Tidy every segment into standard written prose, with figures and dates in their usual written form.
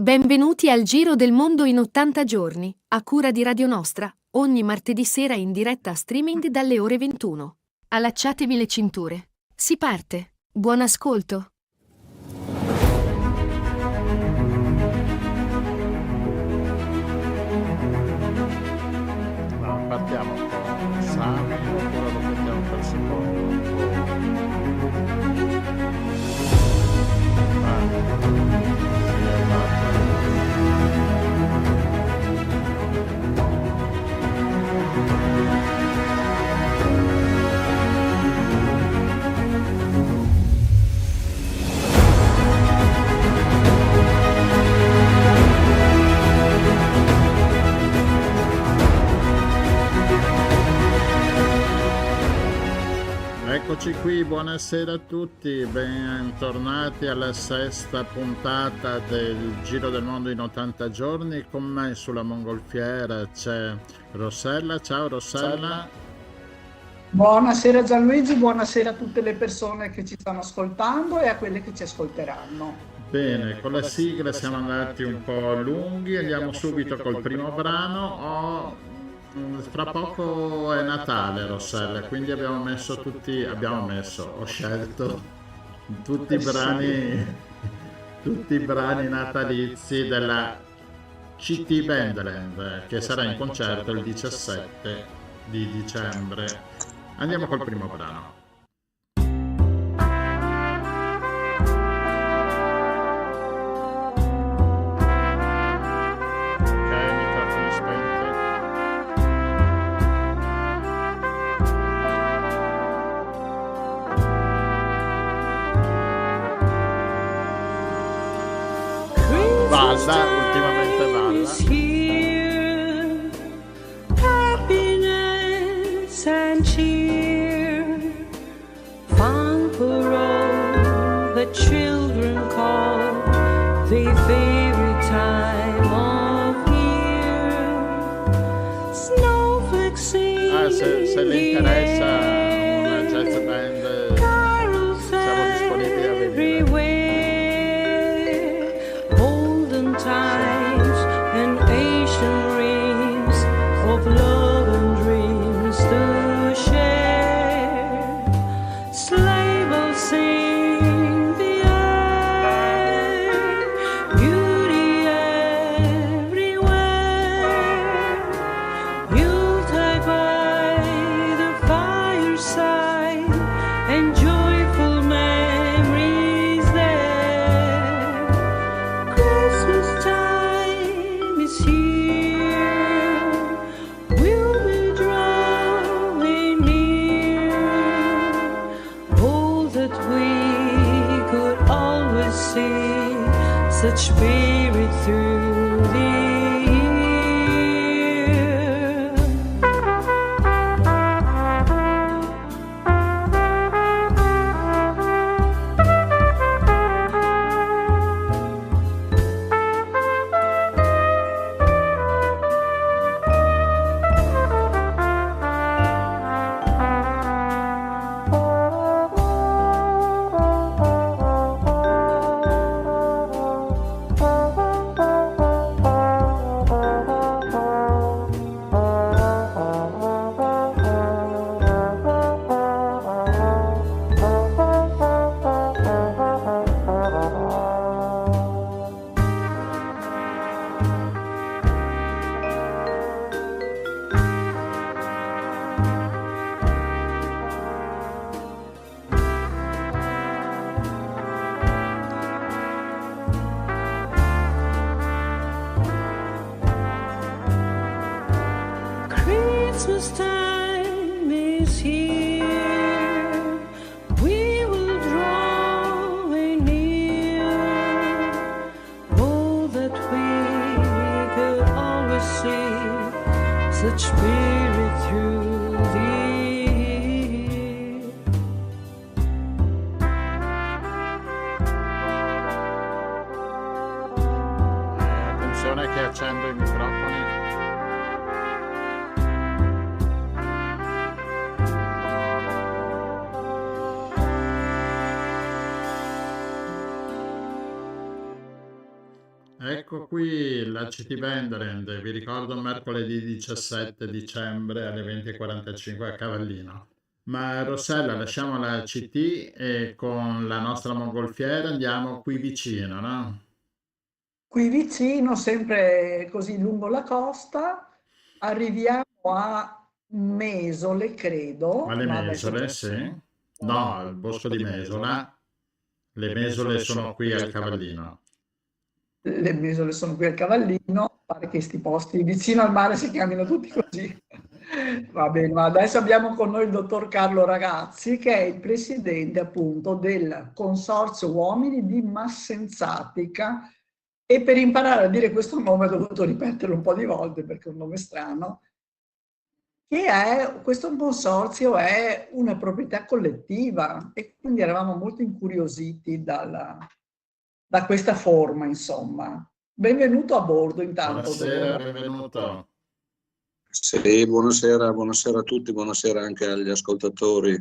Benvenuti al Giro del Mondo in 80 giorni, a cura di Radio Nostra, ogni martedì sera in diretta streaming dalle ore 21. Allacciatevi le cinture. Si parte. Buon ascolto. No, partiamo con Sami oppure lo mettiamo per secondo? Sì, esatto. Eccoci qui, buonasera a tutti, bentornati alla sesta puntata del Giro del Mondo in 80 giorni. Con me sulla mongolfiera c'è Rossella. Ciao Rossella. Buonasera Gianluigi, buonasera a tutte le persone che ci stanno ascoltando e a quelle che ci ascolteranno. Bene, con la sigla siamo andati un po' lunghi, andiamo subito col primo brano. Fra poco è Natale, Rossella, quindi ho scelto tutti i brani natalizi della CT Bandland, che sarà in concerto il 17 di dicembre. Andiamo col primo brano. Ultimamente balla. Happiness and cheer, fun for all the children call their favorite time of year. Snowflakes sing. Se le interessa una jazz band, siamo disponibili a venire. Times and ancient dreams of love and dreams to share. Sleigh bells sing the air, beauty everywhere. Yuletide by the fireside and joyful memories there. Christmas time is here, we'll be drawing near. Oh, that we could always see such spirit through the year. Christmas time is here, we will draw near. Oh, that we could always see such spirit through the year. Attenzione che accendo i microfoni. Ecco qui la CT Venderend, vi ricordo mercoledì 17 dicembre alle 20:45 a Cavallino. Ma Rossella, lasciamo la CT e con la nostra mongolfiera andiamo qui vicino, no? Qui vicino, sempre così lungo la costa, arriviamo a Mesole, credo, Alle ma adesso Mesole, sì. No, al bosco di Mesola. Le mesole sono qui al Cavallino. le Mesole sono qui al Cavallino, pare che sti posti vicino al mare si chiamino tutti così. Va bene, ma adesso abbiamo con noi il dottor Carlo Ragazzi, che è il presidente appunto del Consorzio Uomini di Massenzatica, e per imparare a dire questo nome ho dovuto ripeterlo un po' di volte perché è un nome strano, che è, questo consorzio è una proprietà collettiva e quindi eravamo molto incuriositi da questa forma, insomma. Benvenuto a bordo intanto. Buonasera, benvenuto. Sì, buonasera, buonasera a tutti, buonasera anche agli ascoltatori.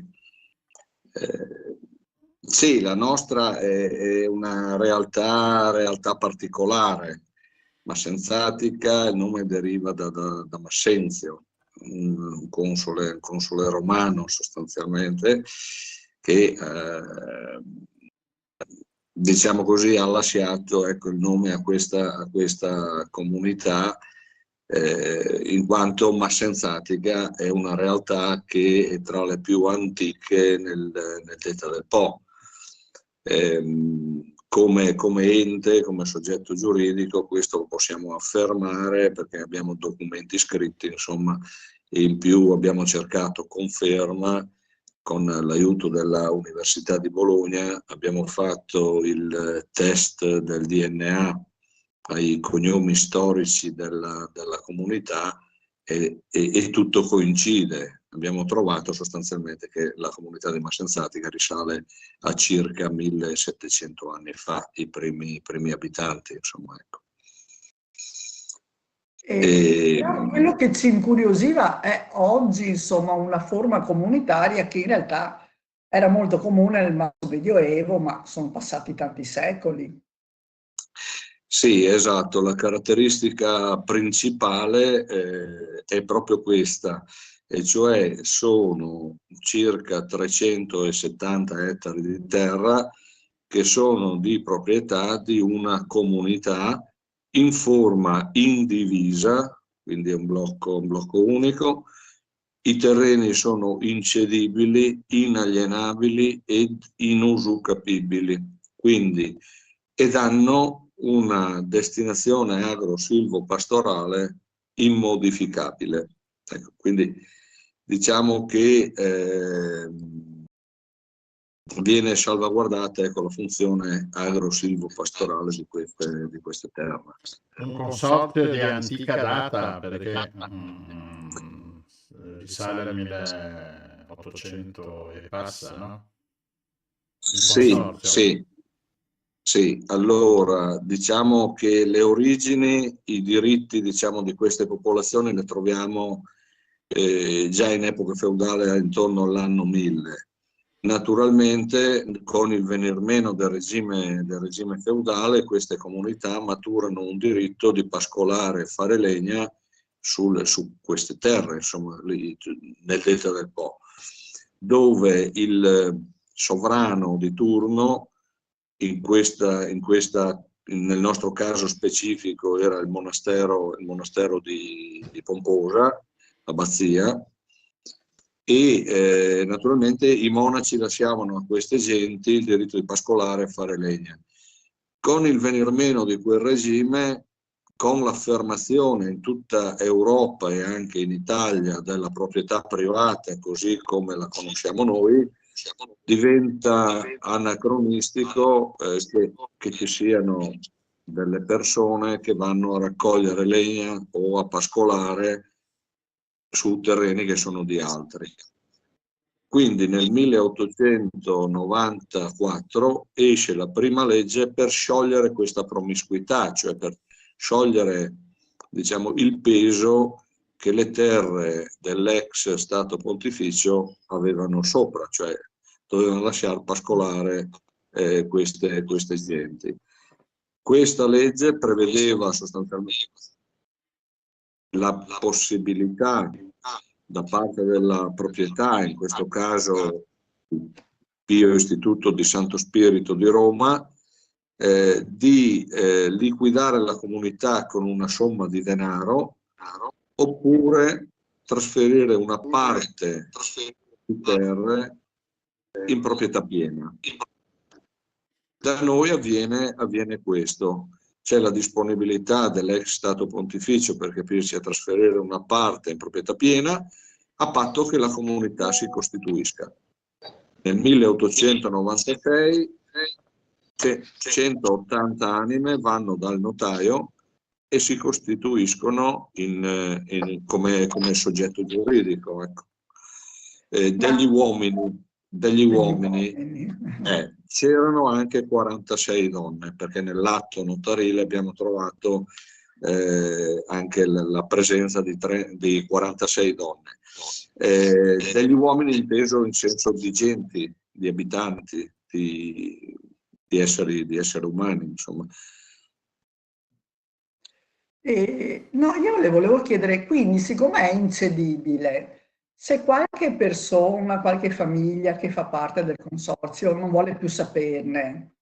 Sì, la nostra è una realtà particolare. Massenzatica, il nome deriva da Massenzio, un console romano sostanzialmente, che diciamo così ha lasciato, ecco, il nome a questa comunità, in quanto Massenzatica è una realtà che è tra le più antiche nel Delta del Po. Come ente, come soggetto giuridico, questo lo possiamo affermare perché abbiamo documenti scritti, insomma, e in più abbiamo cercato conferma con l'aiuto della Università di Bologna, abbiamo fatto il test del DNA ai cognomi storici della comunità e tutto coincide. Abbiamo trovato sostanzialmente che la comunità di Massenzatica risale a circa 1700 anni fa, i primi abitanti, insomma, ecco. Quello che ci incuriosiva è oggi, insomma, una forma comunitaria che in realtà era molto comune nel Medioevo, ma sono passati tanti secoli. Sì, esatto, la caratteristica principale è proprio questa, e cioè sono circa 370 ettari di terra che sono di proprietà di una comunità in forma indivisa, quindi è un blocco unico. I terreni sono incedibili, inalienabili ed inusucappibili, quindi, ed hanno una destinazione agro-silvo-pastorale immodificabile. Ecco, quindi diciamo che viene salvaguardata, ecco, la funzione agro-silvo-pastorale di queste terre. Un consorzio di antica data perché risale al 1800 e passa, no? Sì, allora diciamo che le origini, i diritti, diciamo, di queste popolazioni le troviamo già in epoca feudale intorno all'anno 1000. Naturalmente con il venir meno del regime feudale queste comunità maturano un diritto di pascolare e fare legna su queste terre, insomma, lì, nel Delta del Po, dove il sovrano di turno, nel nostro caso specifico era il monastero di Pomposa, abbazia, e naturalmente i monaci lasciavano a queste genti il diritto di pascolare e fare legna. Con il venir meno di quel regime, con l'affermazione in tutta Europa e anche in Italia della proprietà privata, così come la conosciamo noi, diventa anacronistico che ci siano delle persone che vanno a raccogliere legna o a pascolare su terreni che sono di altri. Quindi nel 1894 esce la prima legge per sciogliere questa promiscuità, cioè per sciogliere, diciamo, il peso che le terre dell'ex Stato Pontificio avevano sopra, cioè dovevano lasciare pascolare queste genti. Questa legge prevedeva sostanzialmente la possibilità da parte della proprietà, in questo caso il Pio Istituto di Santo Spirito di Roma, di liquidare la comunità con una somma di denaro oppure trasferire una parte di terre in proprietà piena. Da noi avviene questo. C'è la disponibilità dell'ex Stato Pontificio, per capirci, a trasferire una parte in proprietà piena, a patto che la comunità si costituisca. Nel 1896 180 anime vanno dal notaio e si costituiscono come soggetto giuridico. Ecco. Degli uomini c'erano anche 46 donne, perché nell'atto notarile abbiamo trovato anche la presenza di 46 donne. Degli uomini inteso in senso di genti, di abitanti, di esseri umani, insomma. No, io le volevo chiedere, quindi, siccome è incedibile, se qualche persona, qualche famiglia che fa parte del consorzio non vuole più saperne,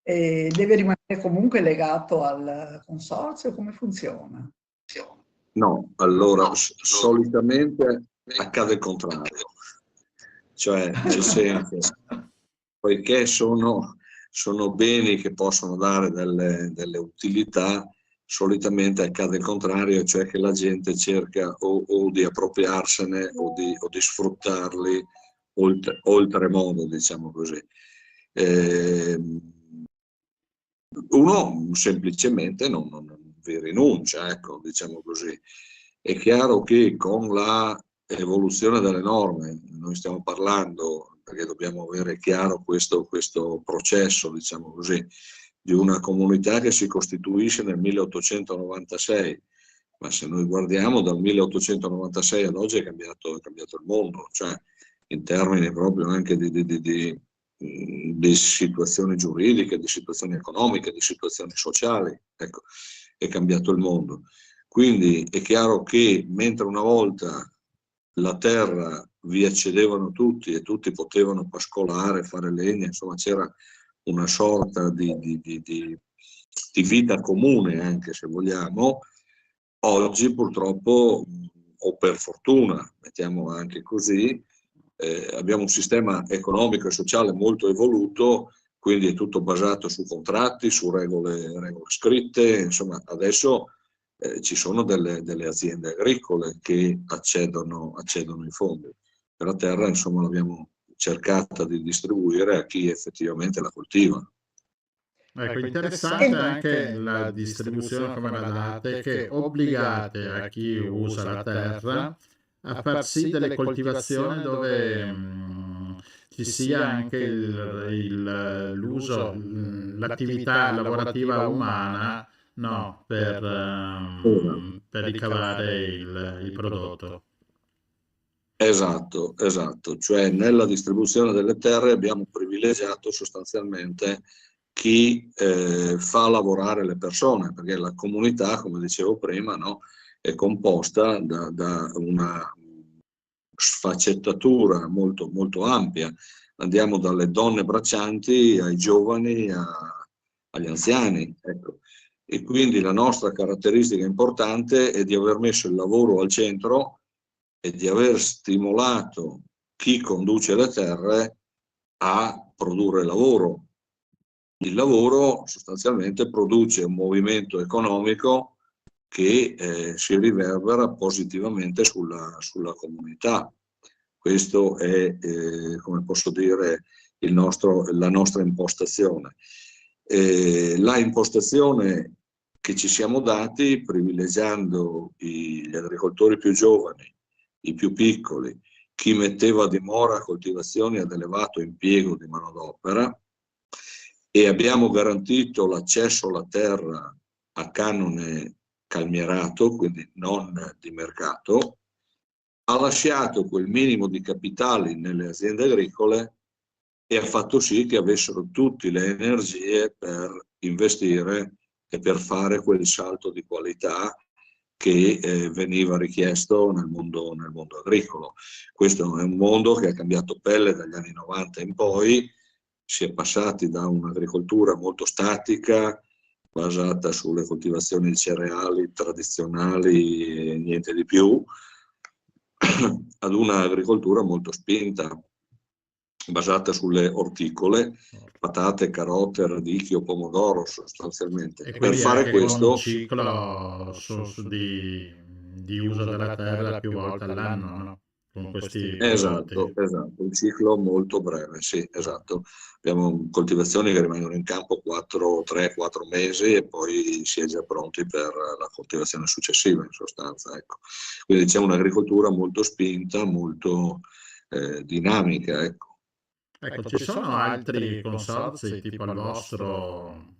deve rimanere comunque legato al consorzio, come funziona? No, allora solitamente accade il contrario, cioè nel senso, poiché sono beni che possono dare delle utilità, solitamente accade il contrario, cioè che la gente cerca o di appropriarsene o di sfruttarli oltremodo, diciamo così. Uno semplicemente non vi rinuncia, ecco, diciamo così. È chiaro che con la evoluzione delle norme, noi stiamo parlando, perché dobbiamo avere chiaro questo processo, diciamo così, di una comunità che si costituisce nel 1896, ma se noi guardiamo dal 1896 ad oggi è cambiato il mondo, cioè in termini proprio anche di situazioni giuridiche, di situazioni economiche, di situazioni sociali, ecco, è cambiato il mondo. Quindi è chiaro che mentre una volta la terra vi accedevano tutti e tutti potevano pascolare, fare legna, insomma c'era una sorta di vita comune, anche se vogliamo, oggi purtroppo, o per fortuna, mettiamo anche così, abbiamo un sistema economico e sociale molto evoluto, quindi è tutto basato su contratti, su regole scritte, insomma adesso ci sono delle aziende agricole che accedono ai fondi. Per la terra, insomma, l'abbiamo cercata di distribuire a chi effettivamente la coltiva. Ecco, interessante anche la distribuzione come la date, che obbligate a chi usa la terra a far sì delle coltivazioni dove ci sia anche l'uso, l'attività lavorativa umana, no, per ricavare il prodotto. Esatto, cioè nella distribuzione delle terre abbiamo privilegiato sostanzialmente chi fa lavorare le persone, perché la comunità, come dicevo prima, no, è composta da una sfaccettatura molto, molto ampia. Andiamo dalle donne braccianti ai giovani, agli anziani, ecco. E quindi la nostra caratteristica importante è di aver messo il lavoro al centro e di aver stimolato chi conduce le terre a produrre lavoro. Il lavoro sostanzialmente produce un movimento economico che si riverbera positivamente sulla comunità. Questo è, come posso dire, la nostra impostazione. La impostazione che ci siamo dati, privilegiando gli agricoltori più giovani, i più piccoli, chi metteva a dimora coltivazioni ad elevato impiego di manodopera, e abbiamo garantito l'accesso alla terra a canone calmierato, quindi non di mercato, ha lasciato quel minimo di capitali nelle aziende agricole e ha fatto sì che avessero tutte le energie per investire e per fare quel salto di qualità che veniva richiesto nel mondo agricolo. Questo è un mondo che ha cambiato pelle dagli anni 90 in poi, si è passati da un'agricoltura molto statica, basata sulle coltivazioni di cereali tradizionali e niente di più, ad un'agricoltura molto spinta, basata sulle orticole, patate, carote, radicchio, pomodoro sostanzialmente. E Per fare con un questo ciclo di uso della terra più volte all'anno, no? Con questi esatto, prodotti. un ciclo molto breve, sì, esatto. Abbiamo coltivazioni che rimangono in campo 3-4 mesi e poi si è già pronti per la coltivazione successiva, in sostanza. Ecco. Quindi c'è un'agricoltura molto spinta, molto dinamica. Ecco. Ecco, ci sono altri consorzi tipo il vostro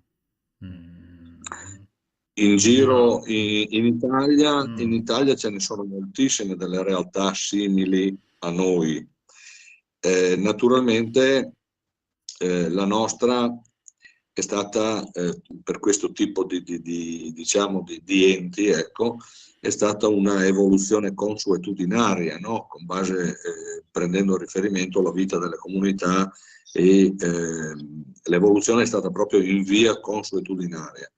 In giro? giro in Italia, in Mm. Italia ce ne sono moltissime delle realtà simili a noi. Naturalmente la nostra è stata, per questo tipo diciamo, di enti, ecco, è stata una evoluzione consuetudinaria, no? Con base, prendendo a riferimento la vita delle comunità e l'evoluzione è stata proprio in via consuetudinaria.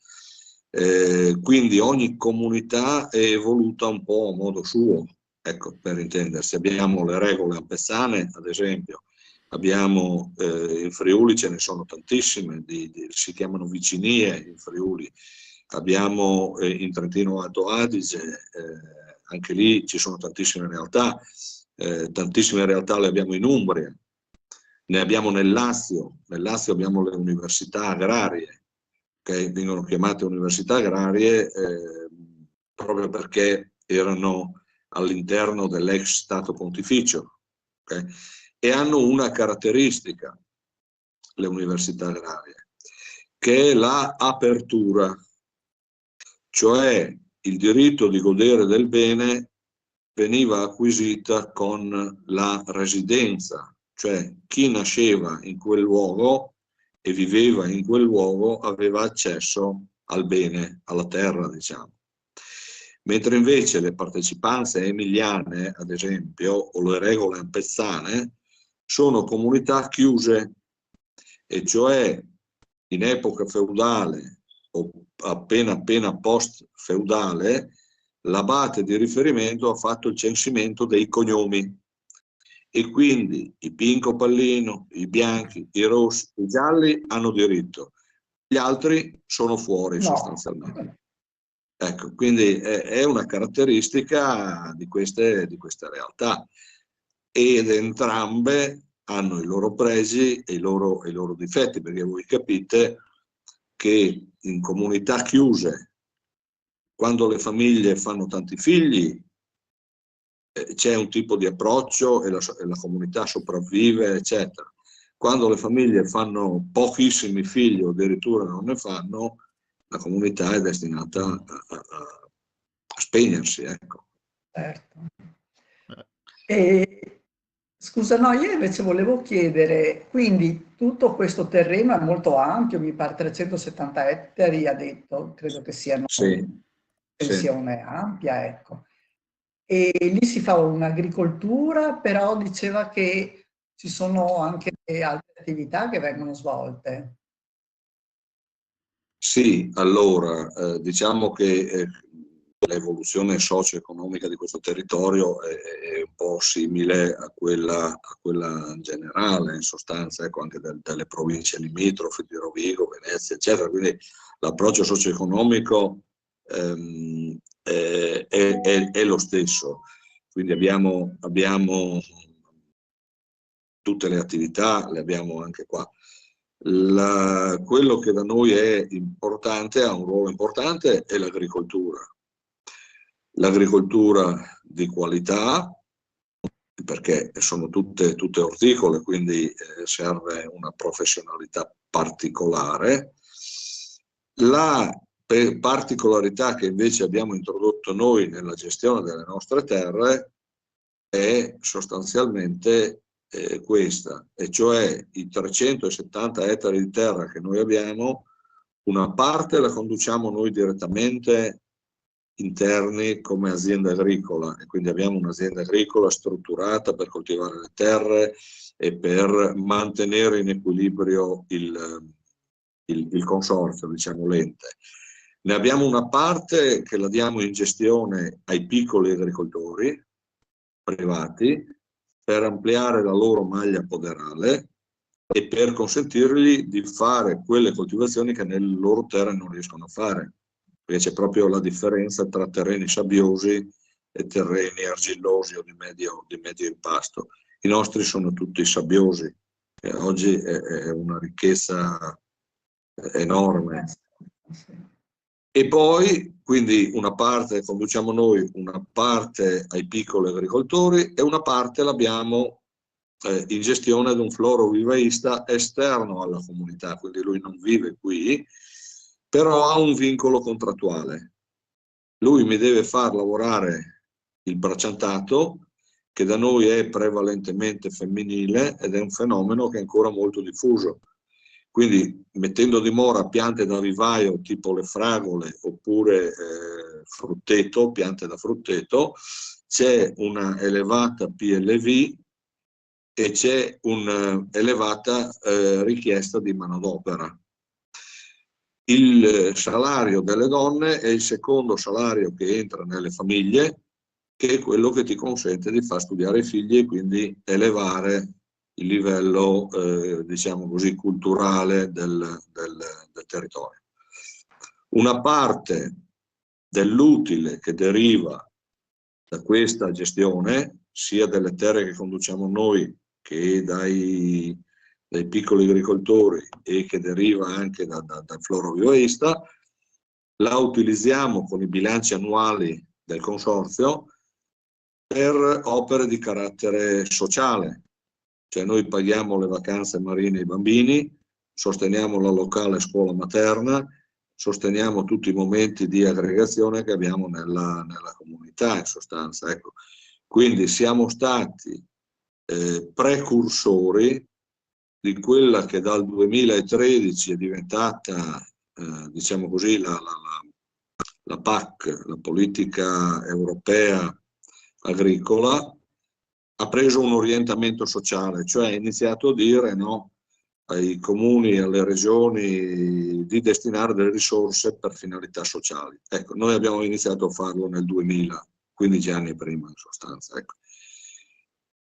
Quindi ogni comunità è evoluta un po' a modo suo, ecco, per intendersi. Abbiamo le regole ampezane, ad esempio, abbiamo in Friuli ce ne sono tantissime, si chiamano vicinie in Friuli, abbiamo in Trentino Alto Adige, anche lì ci sono tantissime realtà le abbiamo in Umbria, ne abbiamo nel Lazio abbiamo le università agrarie, che vengono chiamate università agrarie proprio perché erano all'interno dell'ex Stato Pontificio, okay? E hanno una caratteristica, le università agrarie, che è l'apertura, cioè il diritto di godere del bene veniva acquisita con la residenza, cioè chi nasceva in quel luogo e viveva in quel luogo aveva accesso al bene, alla terra, diciamo. Mentre invece le partecipanze emiliane, ad esempio, o le regole ampezzane, sono comunità chiuse, e cioè in epoca feudale o appena post feudale l'abate di riferimento ha fatto il censimento dei cognomi e quindi i Pinco Pallino, i bianchi, i rossi, i gialli hanno diritto, gli altri sono fuori sostanzialmente. Ecco, quindi è una caratteristica di queste realtà ed entrambe hanno i loro pregi e i loro difetti, perché voi capite che in comunità chiuse, quando le famiglie fanno tanti figli, c'è un tipo di approccio e la comunità sopravvive, eccetera. Quando le famiglie fanno pochissimi figli o addirittura non ne fanno, la comunità è destinata a spegnersi. Ecco. Certo. E, scusa, no, io invece volevo chiedere, quindi tutto questo terreno è molto ampio, mi pare 370 ettari, ha detto, credo che siano, Sì, pensione ampia, ecco. E lì si fa un'agricoltura, però diceva che ci sono anche altre attività che vengono svolte. Sì, allora, diciamo che l'evoluzione socio-economica di questo territorio è un po' simile a quella generale, in sostanza, ecco, anche delle province limitrofe di Rovigo, Venezia, eccetera. Quindi l'approccio socio-economico è lo stesso. Quindi abbiamo tutte le attività, le abbiamo anche qua. Quello che da noi è importante, ha un ruolo importante, è l'agricoltura. L'agricoltura di qualità, perché sono tutte orticole, quindi serve una professionalità particolare. La particolarità che invece abbiamo introdotto noi nella gestione delle nostre terre è sostanzialmente questa, e cioè i 370 ettari di terra che noi abbiamo Una parte la conduciamo noi direttamente interni come azienda agricola, e quindi abbiamo un'azienda agricola strutturata per coltivare le terre e per mantenere in equilibrio il consorzio, diciamo l'ente. Ne abbiamo una parte che la diamo in gestione ai piccoli agricoltori privati per ampliare la loro maglia poderale e per consentirgli di fare quelle coltivazioni che nelle loro terre non riescono a fare, perché c'è proprio la differenza tra terreni sabbiosi e terreni argillosi o di medio impasto. I nostri sono tutti sabbiosi, e oggi è una ricchezza enorme. E poi, quindi, una parte conduciamo noi, una parte ai piccoli agricoltori e una parte l'abbiamo in gestione ad un florovivaista esterno alla comunità, quindi lui non vive qui, però ha un vincolo contrattuale. Lui mi deve far lavorare il bracciantato, che da noi è prevalentemente femminile ed è un fenomeno che è ancora molto diffuso. Quindi mettendo a dimora piante da vivaio tipo le fragole oppure frutteto, piante da frutteto, c'è una elevata PLV e c'è un'elevata richiesta di manodopera. Il salario delle donne è il secondo salario che entra nelle famiglie, che è quello che ti consente di far studiare i figli e quindi elevare il livello, diciamo così, culturale del territorio. Una parte dell'utile che deriva da questa gestione, sia delle terre che conduciamo noi che dai piccoli agricoltori e che deriva anche dal florovivaista, la utilizziamo con i bilanci annuali del consorzio per opere di carattere sociale. Cioè noi paghiamo le vacanze marine ai bambini, sosteniamo la locale scuola materna, sosteniamo tutti i momenti di aggregazione che abbiamo nella comunità, in sostanza. Ecco. Quindi siamo stati precursori di quella che dal 2013 è diventata, diciamo così, la PAC, la politica europea agricola, ha preso un orientamento sociale, cioè ha iniziato a dire no ai comuni e alle regioni di destinare delle risorse per finalità sociali. Ecco, noi abbiamo iniziato a farlo nel 2000, 15 anni prima in sostanza. Ecco.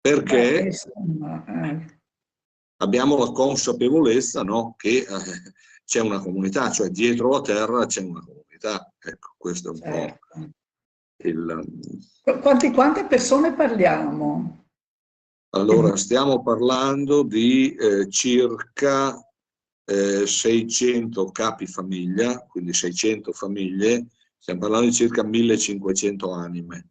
Perché abbiamo la consapevolezza no, che c'è una comunità, cioè dietro la terra c'è una comunità. Ecco, questo è un po' Quante persone parliamo? Allora, stiamo parlando di circa 600 capi famiglia, quindi 600 famiglie, stiamo parlando di circa 1500 anime,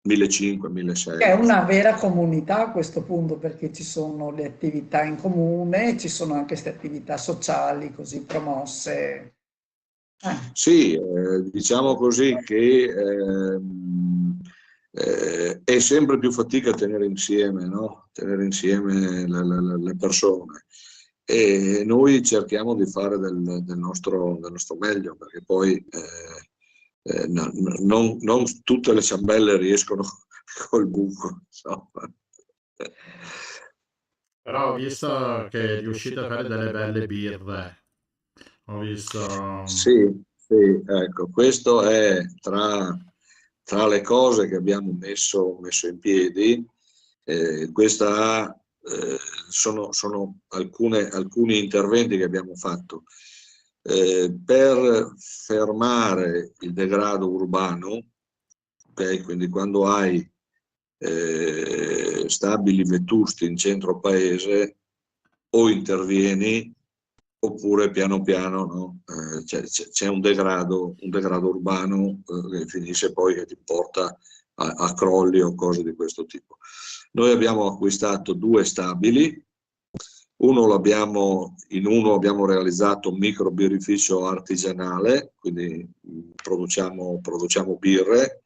1500, 1600. È una vera comunità a questo punto, perché ci sono le attività in comune, ci sono anche queste attività sociali così promosse. Sì, diciamo così che è sempre più fatica a tenere insieme, no? Tenere insieme le persone, e noi cerchiamo di fare del nostro meglio, perché poi non tutte le ciambelle riescono col buco, insomma. Però ho visto che riuscite a fare delle belle birre. Ho visto... Sì, ecco, questo è tra le cose che abbiamo messo in piedi. Sono alcuni interventi che abbiamo fatto per fermare il degrado urbano, okay? Quindi quando hai stabili vetusti in centro paese, o intervieni oppure piano piano no? C'è un degrado urbano che finisce poi che ti porta a crolli o cose di questo tipo. Noi abbiamo acquistato 2 stabili, in uno abbiamo realizzato un micro birrificio artigianale, quindi produciamo birre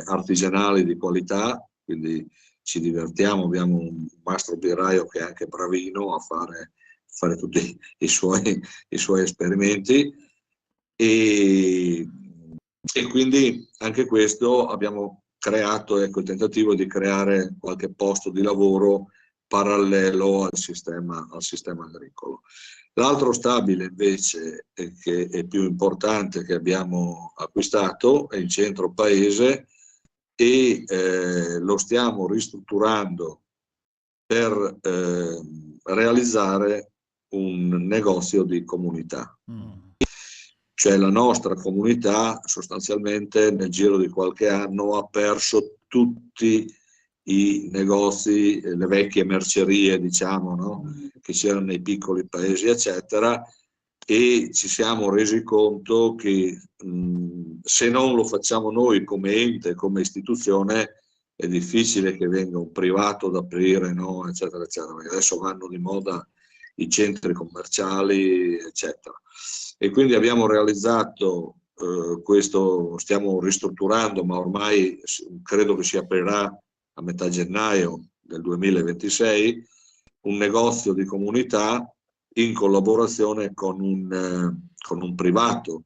artigianali di qualità, quindi ci divertiamo, abbiamo un mastro birraio che è anche bravino a fare fare tutti i suoi esperimenti, e quindi anche questo abbiamo creato, ecco, il tentativo di creare qualche posto di lavoro parallelo al sistema agricolo. L'altro stabile invece, che è più importante, che abbiamo acquistato, è in centro paese, e lo stiamo ristrutturando per realizzare un negozio di comunità. Cioè la nostra comunità sostanzialmente nel giro di qualche anno ha perso tutti i negozi, le vecchie mercerie, diciamo, no? Che c'erano nei piccoli paesi, eccetera, e ci siamo resi conto che se non lo facciamo noi come ente, come istituzione, è difficile che venga un privato ad aprire, no? Eccetera, eccetera, perché adesso vanno di moda i centri commerciali, eccetera. E quindi abbiamo realizzato questo, stiamo ristrutturando, ma ormai credo che si aprirà a metà gennaio del 2026, un negozio di comunità in collaborazione con un privato.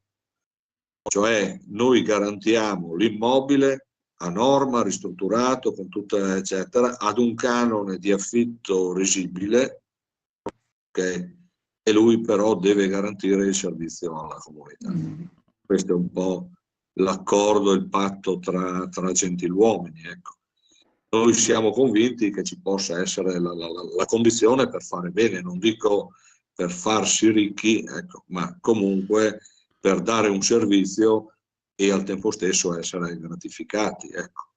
Cioè noi garantiamo l'immobile a norma, ristrutturato, con tutta, eccetera, ad un canone di affitto risibile, okay? E lui però deve garantire il servizio alla comunità. Questo è un po' l'accordo, il patto tra gentiluomini, ecco. Noi siamo convinti che ci possa essere la condizione per fare bene, non dico per farsi ricchi, ecco, ma comunque per dare un servizio e al tempo stesso essere gratificati, ecco.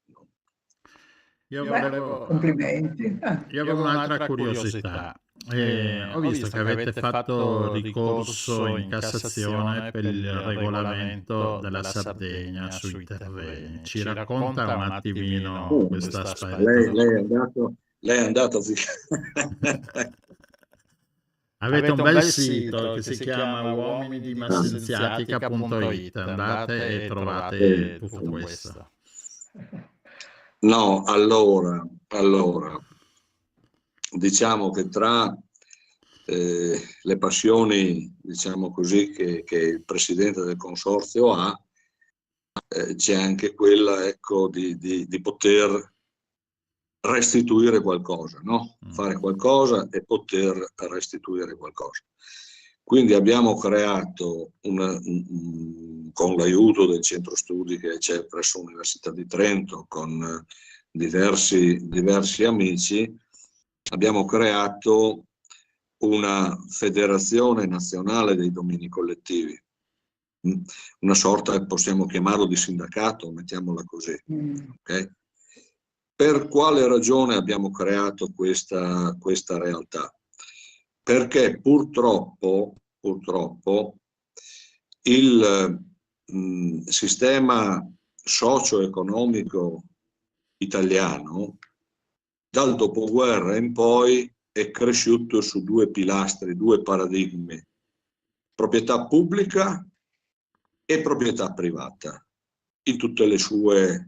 Complimenti. Io avevo un'altra curiosità. Ho visto che avete fatto ricorso in Cassazione per il regolamento della Sardegna sui terreni. Ci racconta un attimino questo aspetto? Lei è andato Avete un bel sito che si chiama uominidimassenziatica.it, andate e trovate tutto questo. No, allora, diciamo che tra le passioni, diciamo così, che il presidente del consorzio ha, c'è anche quella, ecco, di poter restituire qualcosa, no? Fare qualcosa e poter restituire qualcosa. Quindi abbiamo creato, con l'aiuto del centro studi che c'è presso l'Università di Trento, con diversi amici, abbiamo creato una federazione nazionale dei domini collettivi, una sorta, possiamo chiamarlo, di sindacato, mettiamola così. Okay? Per quale ragione abbiamo creato questa realtà? Perché purtroppo il sistema socio-economico italiano dal dopoguerra in poi è cresciuto su due pilastri, due paradigmi: proprietà pubblica e proprietà privata, in tutte le sue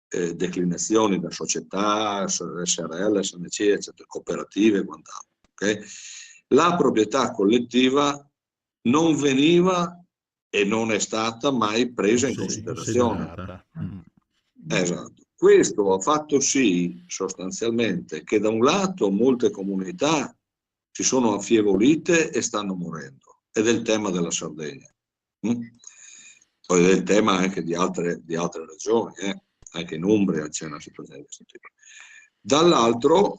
declinazioni, da società, SRL, SNC, eccetera, cooperative e quant'altro. Okay? La proprietà collettiva non veniva e non è stata mai presa in considerazione. Esatto. Questo ha fatto sì, sostanzialmente, che da un lato molte comunità si sono affievolite e stanno morendo, ed è il tema della Sardegna. Poi è il tema anche di altre regioni, anche in Umbria c'è una situazione di questo tipo. Dall'altro,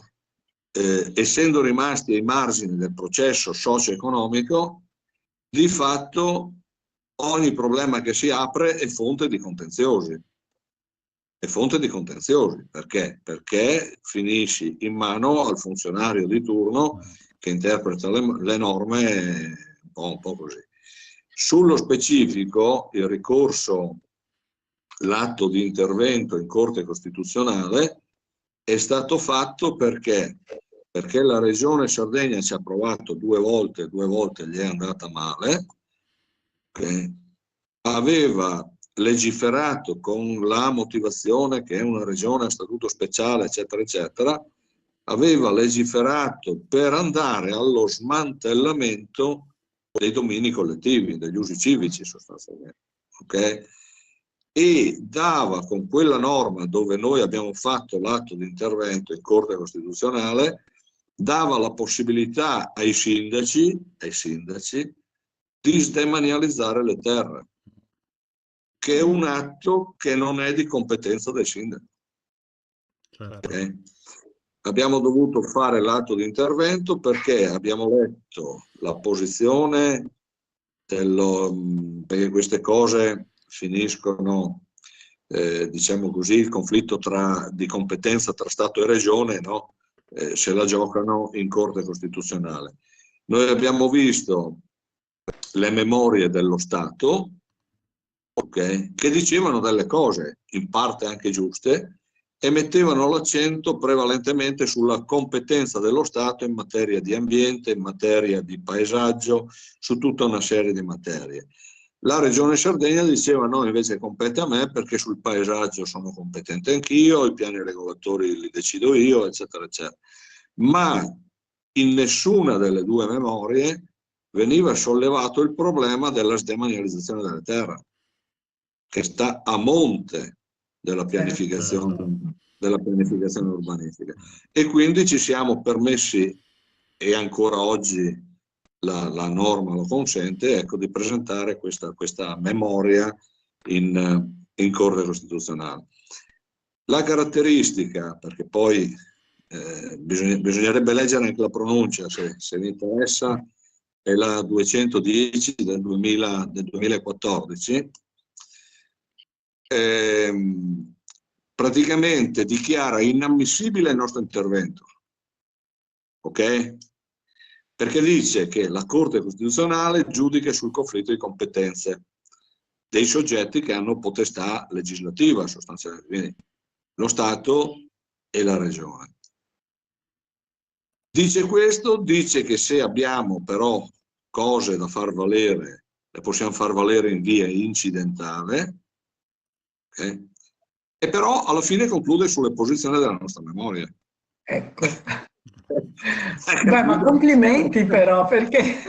essendo rimasti ai margini del processo socio-economico, di fatto ogni problema che si apre è fonte di contenziosi. È fonte di contenziosi. Perché? Perché finisci in mano al funzionario di turno che interpreta le norme un po' così. Sullo specifico, il ricorso, l'atto di intervento in Corte Costituzionale è stato fatto perché la Regione Sardegna ci ha provato due volte gli è andata male, okay? Aveva legiferato con la motivazione che è una regione a statuto speciale, eccetera, eccetera, aveva legiferato per andare allo smantellamento dei domini collettivi, degli usi civici sostanzialmente, ok? E dava con quella norma dove noi abbiamo fatto l'atto di intervento in Corte Costituzionale, dava la possibilità ai sindaci di sdemanializzare le terre, che è un atto che non è di competenza del sindaco. Certo. Okay? Abbiamo dovuto fare l'atto di intervento perché abbiamo letto la posizione perché queste cose finiscono, diciamo così, il conflitto di competenza tra Stato e Regione, no? Se la giocano in Corte Costituzionale. Noi abbiamo visto le memorie dello Stato, okay, che dicevano delle cose, in parte anche giuste, e mettevano l'accento prevalentemente sulla competenza dello Stato in materia di ambiente, in materia di paesaggio, su tutta una serie di materie. La Regione Sardegna diceva no, invece compete a me perché sul paesaggio sono competente anch'io, i piani regolatori li decido io, eccetera, eccetera. Ma in nessuna delle due memorie veniva sollevato il problema della sdemanializzazione delle terre, che sta a monte della pianificazione urbanistica. E quindi ci siamo permessi, e ancora oggi la norma lo consente, ecco, di presentare questa memoria in Corte Costituzionale. La caratteristica, perché poi bisognerebbe leggere anche la pronuncia se vi interessa, è la 210 del 2014, praticamente dichiara inammissibile il nostro intervento, ok? Perché dice che la Corte Costituzionale giudica sul conflitto di competenze dei soggetti che hanno potestà legislativa sostanzialmente, quindi lo Stato e la Regione. Dice questo, dice che se abbiamo però cose da far valere, le possiamo far valere in via incidentale, okay? E però alla fine conclude sulle posizioni della nostra memoria. Ecco. Beh, ma complimenti però, perché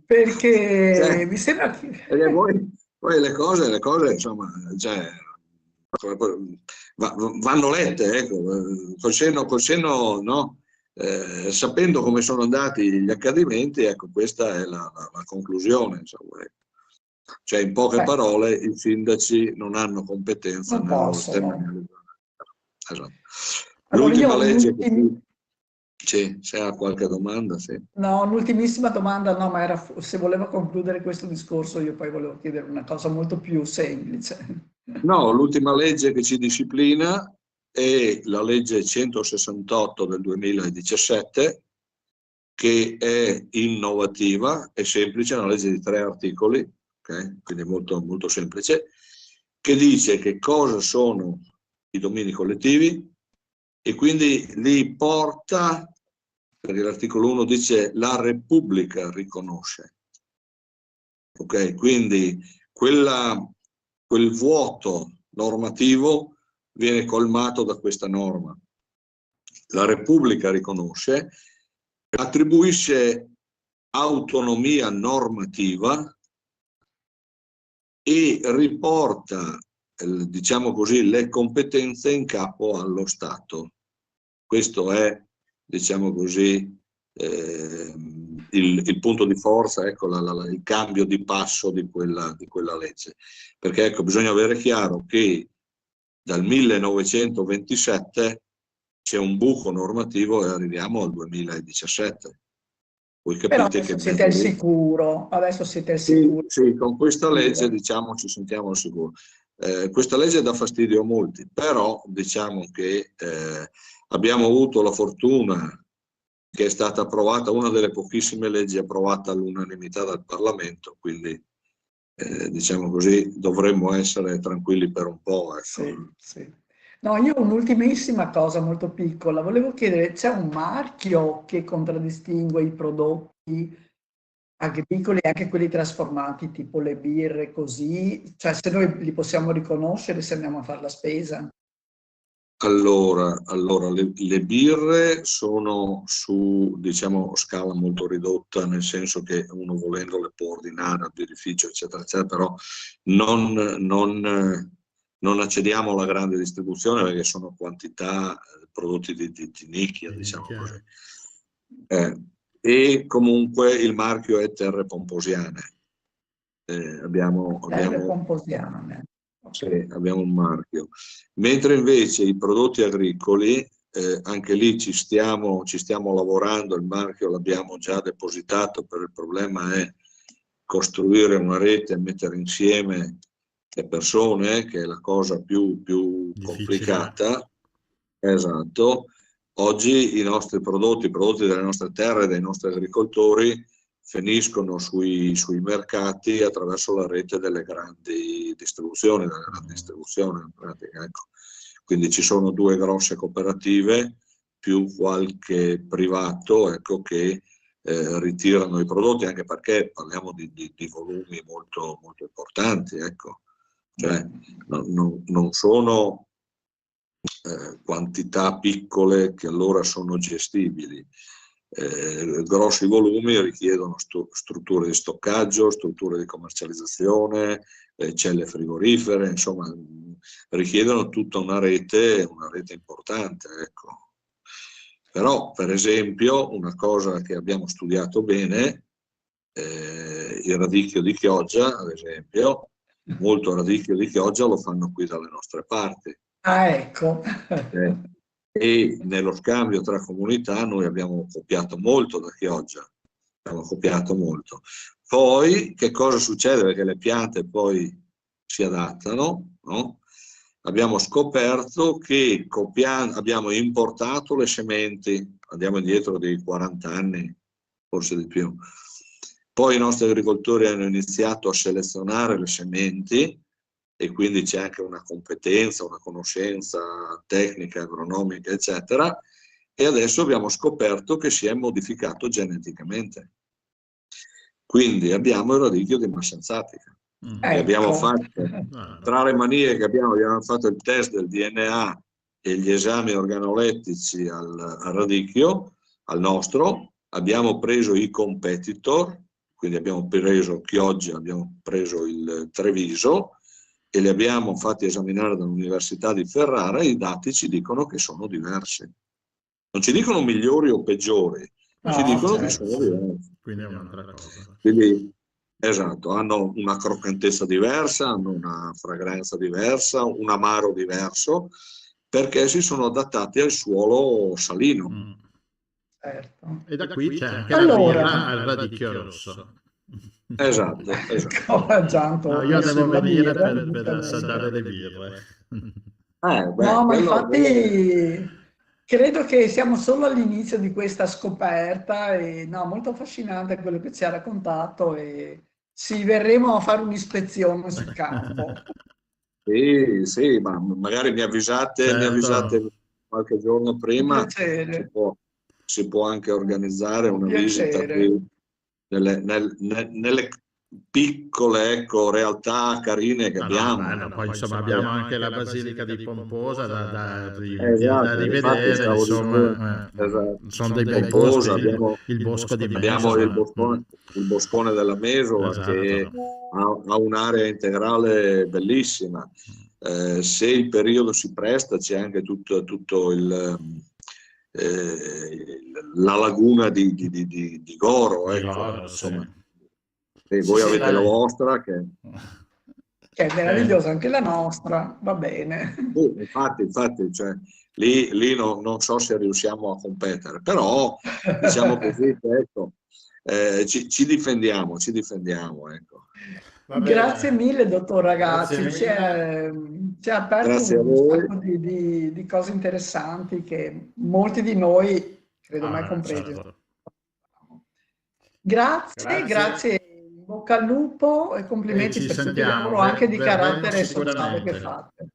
Cioè, mi sembra che... perché poi le cose insomma, cioè, vanno lette, ecco, col senno, no? Sapendo come sono andati gli accadimenti, ecco, questa è la conclusione, insomma, ecco. Cioè, in poche parole, i sindaci non hanno competenza non nello possono. esatto. Allora, L'ultima legge se ha qualche domanda? Sì. No, un'ultimissima domanda, no, ma era se voleva concludere questo discorso, io poi volevo chiedere una cosa molto più semplice. No, l'ultima legge che ci disciplina è la legge 168 del 2017, che è innovativa, è semplice, è una legge di 3 articoli, okay? Quindi molto, molto semplice, che dice che cosa sono i domini collettivi e quindi li porta, perché l'articolo 1 dice la Repubblica riconosce. Ok, quindi quel vuoto normativo viene colmato da questa norma. La Repubblica riconosce, attribuisce autonomia normativa e riporta, diciamo così, le competenze in capo allo Stato. Questo è, diciamo così, il punto di forza, ecco, il cambio di passo di quella legge. Perché ecco, bisogna avere chiaro che dal 1927 c'è un buco normativo e arriviamo al 2017. Voi Però capite adesso che siete al sicuro, adesso siete al sicuro. sì, con questa legge diciamo ci sentiamo al sicuro. Questa legge dà fastidio a molti, però diciamo che abbiamo avuto la fortuna che è stata approvata, una delle pochissime leggi approvata all'unanimità dal Parlamento, quindi diciamo così dovremmo essere tranquilli per un po'. Ecco. Sì, sì. No, io ho un'ultimissima cosa molto piccola, volevo chiedere, c'è un marchio che contraddistingue i prodotti agricoli e anche quelli trasformati, tipo le birre, così? Cioè, se noi li possiamo riconoscere se andiamo a fare la spesa? Allora, le birre sono su, diciamo, scala molto ridotta, nel senso che uno volendo le può ordinare al birrificio, eccetera, eccetera, però non accediamo alla grande distribuzione perché sono quantità prodotti di nicchia, diciamo così. E comunque il marchio è Terre Pomposiane. Terre Pomposiane. Sì, abbiamo un marchio. Mentre invece i prodotti agricoli, anche lì ci stiamo lavorando, il marchio l'abbiamo già depositato, però il problema è costruire una rete e mettere insieme le persone, che è la cosa più complicata. Esatto. Oggi i nostri prodotti delle nostre terre, dei nostri agricoltori, finiscono sui mercati attraverso la rete delle grandi distribuzioni, in pratica, ecco. Quindi ci sono 2 grosse cooperative più qualche privato, ecco, che ritirano i prodotti, anche perché parliamo di volumi molto, molto importanti, ecco. Cioè, non sono quantità piccole che allora sono gestibili. Grossi volumi richiedono strutture di stoccaggio, strutture di commercializzazione, celle frigorifere, insomma richiedono tutta una rete importante, ecco. Però per esempio una cosa che abbiamo studiato bene, il radicchio di Chioggia, ad esempio, molto radicchio di Chioggia lo fanno qui dalle nostre parti. Ah, ecco. E nello scambio tra comunità noi abbiamo copiato molto da Chioggia, abbiamo copiato molto. Poi che cosa succede? Perché le piante poi si adattano, no? Abbiamo scoperto che abbiamo importato le sementi, andiamo indietro di 40 anni, forse di più. Poi i nostri agricoltori hanno iniziato a selezionare le sementi, e quindi c'è anche una competenza, una conoscenza tecnica, agronomica, eccetera, e adesso abbiamo scoperto che si è modificato geneticamente. Quindi abbiamo il radicchio di massa anzatica. Abbiamo fatto, tra le manie che abbiamo fatto il test del DNA e gli esami organolettici al radicchio, al nostro, abbiamo preso i competitor, quindi abbiamo preso Chioggia, abbiamo preso il Treviso, e li abbiamo fatti esaminare dall'Università di Ferrara, e i dati ci dicono che sono diversi. Non ci dicono migliori o peggiori, ci dicono che sono diversi. Quindi è un'altra cosa. Quindi, esatto, hanno una croccantezza diversa, hanno una fragranza diversa, un amaro diverso, perché si sono adattati al suolo salino. Certo. E da qui c'è anche la birra al radicchio rosso. Esatto. No, io devo venire per assaggiare le birre. No, ma infatti credo che siamo solo all'inizio di questa scoperta e no, molto affascinante quello che ci ha raccontato, e sì, verremo a fare un'ispezione sul campo. Sì, ma magari mi avvisate qualche giorno prima, si può anche organizzare una visita qui nelle piccole, ecco, realtà carine che abbiamo. Poi insomma abbiamo anche la Basilica di Pomposa da rivedere, insomma, sono dei bei posti, il bosco di Mesola. Abbiamo il boscone della Mesola, che ha un'area integrale bellissima. Se il periodo si presta, c'è anche tutto la laguna di Goro, ecco, insomma. E voi avete la vostra che è meravigliosa, anche la nostra, va bene. Infatti, cioè, lì non so se riusciamo a competere, però diciamo così, ecco, ci difendiamo, ecco. Grazie mille, dottor Ragazzi, ci ha aperto un sacco di cose interessanti che molti di noi, credo mai compresi. Certo. Grazie, in bocca al lupo e complimenti per tutto il lavoro anche di carattere sociale che fate.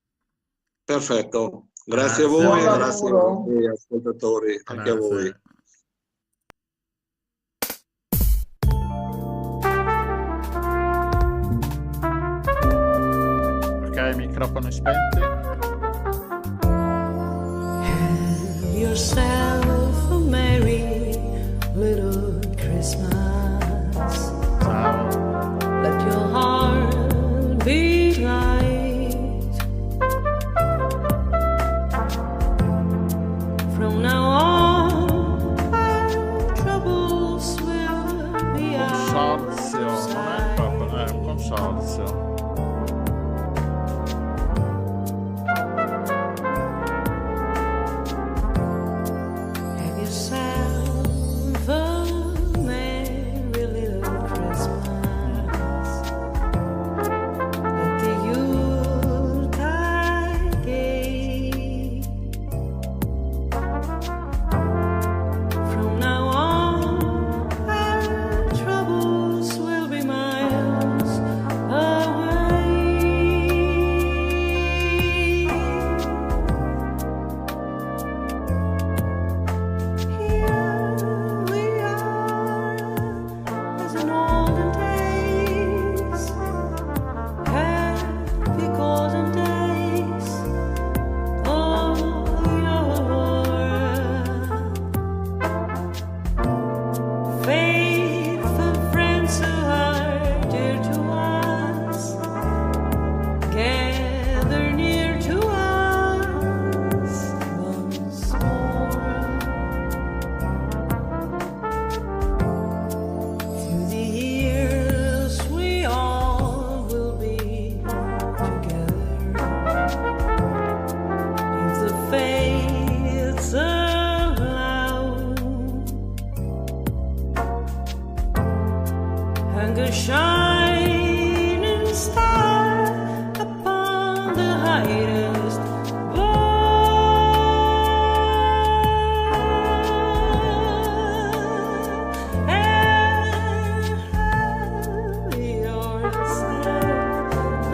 Perfetto, grazie a voi, grazie agli ascoltatori, anche a voi. Ok, microfono spento. yourself a merry little Christmas. Ciao. Let your heart be light. From now on, our troubles will be out of Consorzio, non è sight. proprio, è un consorzio. Have yourself a merry little Christmas. Let the Yuletide gay. From now on, our troubles will be miles away. Here we are, as in olden days, happy golden days of yore. Faithful friends who are dear to us, gather near to us once more. Through the years we all will be together, if the fates allow. Hang a shining star upon the highest bough, and have yourself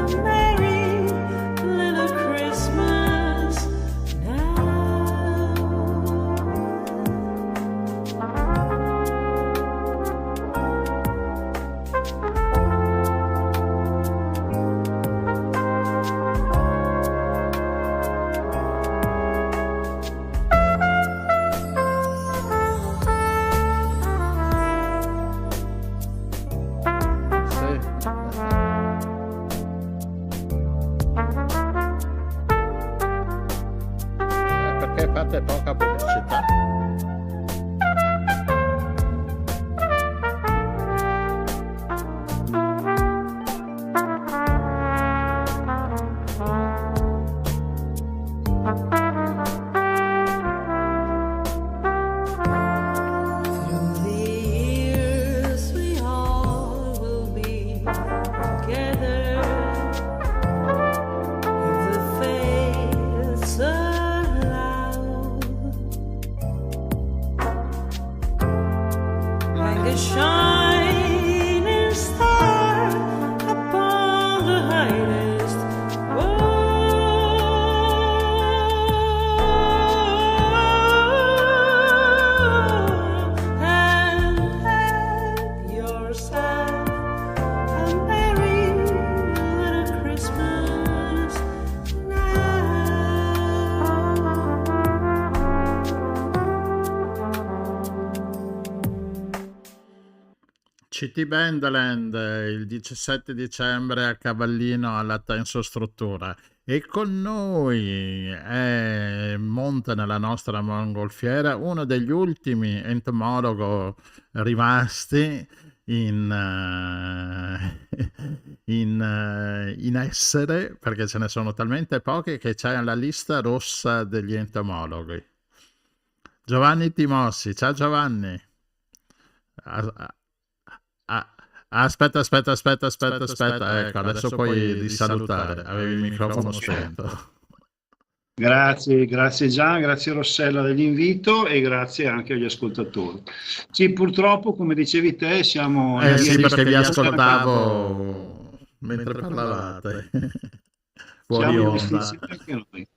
a merry little Christmas now. Sì. Perché fate poca pubblicità? Through the years we all will be together, if the fates allow. Hang a shining star upon the highest bough, and have yourself a merry little Christmas now. CT Bandland il 17 dicembre a Cavallino alla Tenso Struttura e con noi monta nella nostra mongolfiera uno degli ultimi entomologo rimasti in essere, perché ce ne sono talmente pochi che c'è la lista rossa degli entomologhi. Giovanni Timossi, ciao Giovanni. Aspetta, ecco, adesso puoi risalutare, avevi il microfono spento. Grazie Gian, grazie Rossella dell'invito e grazie anche agli ascoltatori. Sì, purtroppo, come dicevi te, siamo... Sì, perché vi ascoltavo mentre parlavate. Fuori Siamo in onda. estinzione anche noi.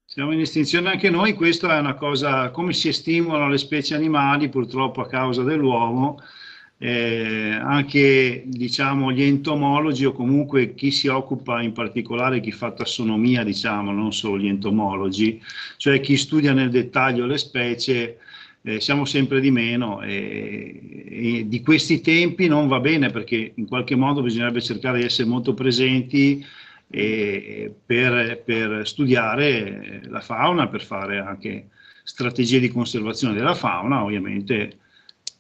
Siamo in estinzione anche noi, questa è una cosa, come si estinguono le specie animali purtroppo a causa dell'uomo, anche diciamo gli entomologi o comunque chi si occupa in particolare, chi fa tassonomia, diciamo, non solo gli entomologi, cioè chi studia nel dettaglio le specie, siamo sempre di meno e di questi tempi non va bene, perché in qualche modo bisognerebbe cercare di essere molto presenti per studiare la fauna, per fare anche strategie di conservazione della fauna, ovviamente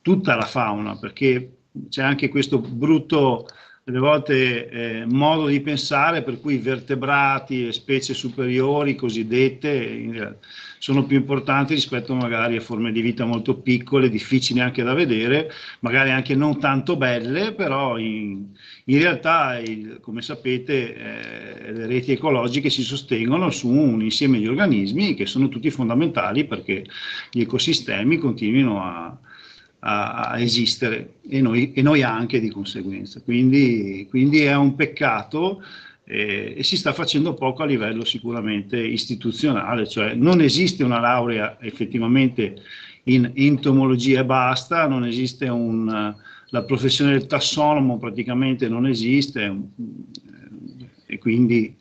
tutta la fauna, perché c'è anche questo brutto, delle volte, modo di pensare per cui vertebrati e specie superiori cosiddette sono più importanti rispetto magari a forme di vita molto piccole, difficili anche da vedere, magari anche non tanto belle, però in realtà, come sapete, le reti ecologiche si sostengono su un insieme di organismi che sono tutti fondamentali perché gli ecosistemi continuino a esistere e noi anche di conseguenza. Quindi è un peccato e si sta facendo poco a livello sicuramente istituzionale, cioè non esiste una laurea effettivamente in entomologia e basta, non esiste la professione del tassonomo, praticamente non esiste e quindi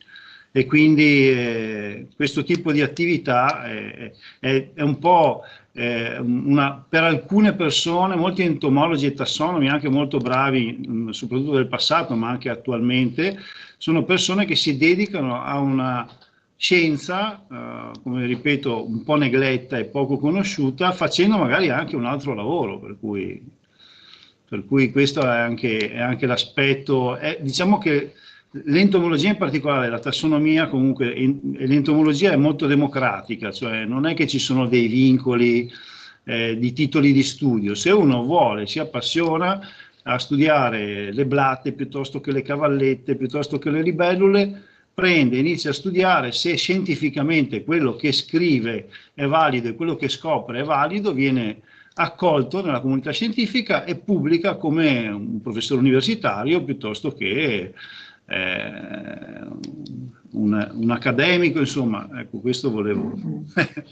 questo tipo di attività è un po' per alcune persone, molti entomologi e tassonomi, anche molto bravi, soprattutto del passato, ma anche attualmente, sono persone che si dedicano a una scienza, come ripeto, un po' negletta e poco conosciuta, facendo magari anche un altro lavoro, per cui questo è anche l'aspetto, diciamo che l'entomologia in particolare, la tassonomia comunque, l'entomologia è molto democratica, cioè non è che ci sono dei vincoli di titoli di studio. Se uno vuole, si appassiona a studiare le blatte piuttosto che le cavallette, piuttosto che le libellule, inizia a studiare, se scientificamente quello che scrive è valido e quello che scopre è valido, viene accolto nella comunità scientifica e pubblica come un professore universitario piuttosto che un accademico, insomma, ecco, questo volevo.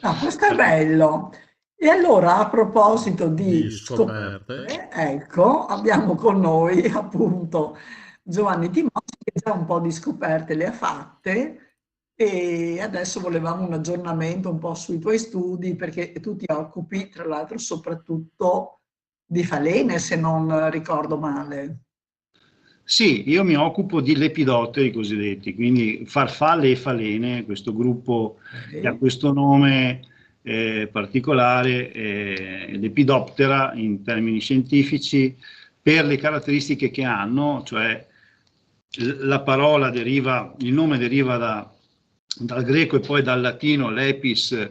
No, questo è bello. E allora, a proposito di scoperte, ecco, abbiamo con noi appunto Giovanni Timossi, che già un po' di scoperte le ha fatte e adesso volevamo un aggiornamento un po' sui tuoi studi, perché tu ti occupi, tra l'altro, soprattutto di falene, se non ricordo male. Sì, io mi occupo di lepidotteri cosiddetti, quindi farfalle e falene, questo gruppo che ha questo nome particolare, Lepidoptera in termini scientifici, per le caratteristiche che hanno, cioè la parola deriva, il nome deriva dal greco e poi dal latino lepis,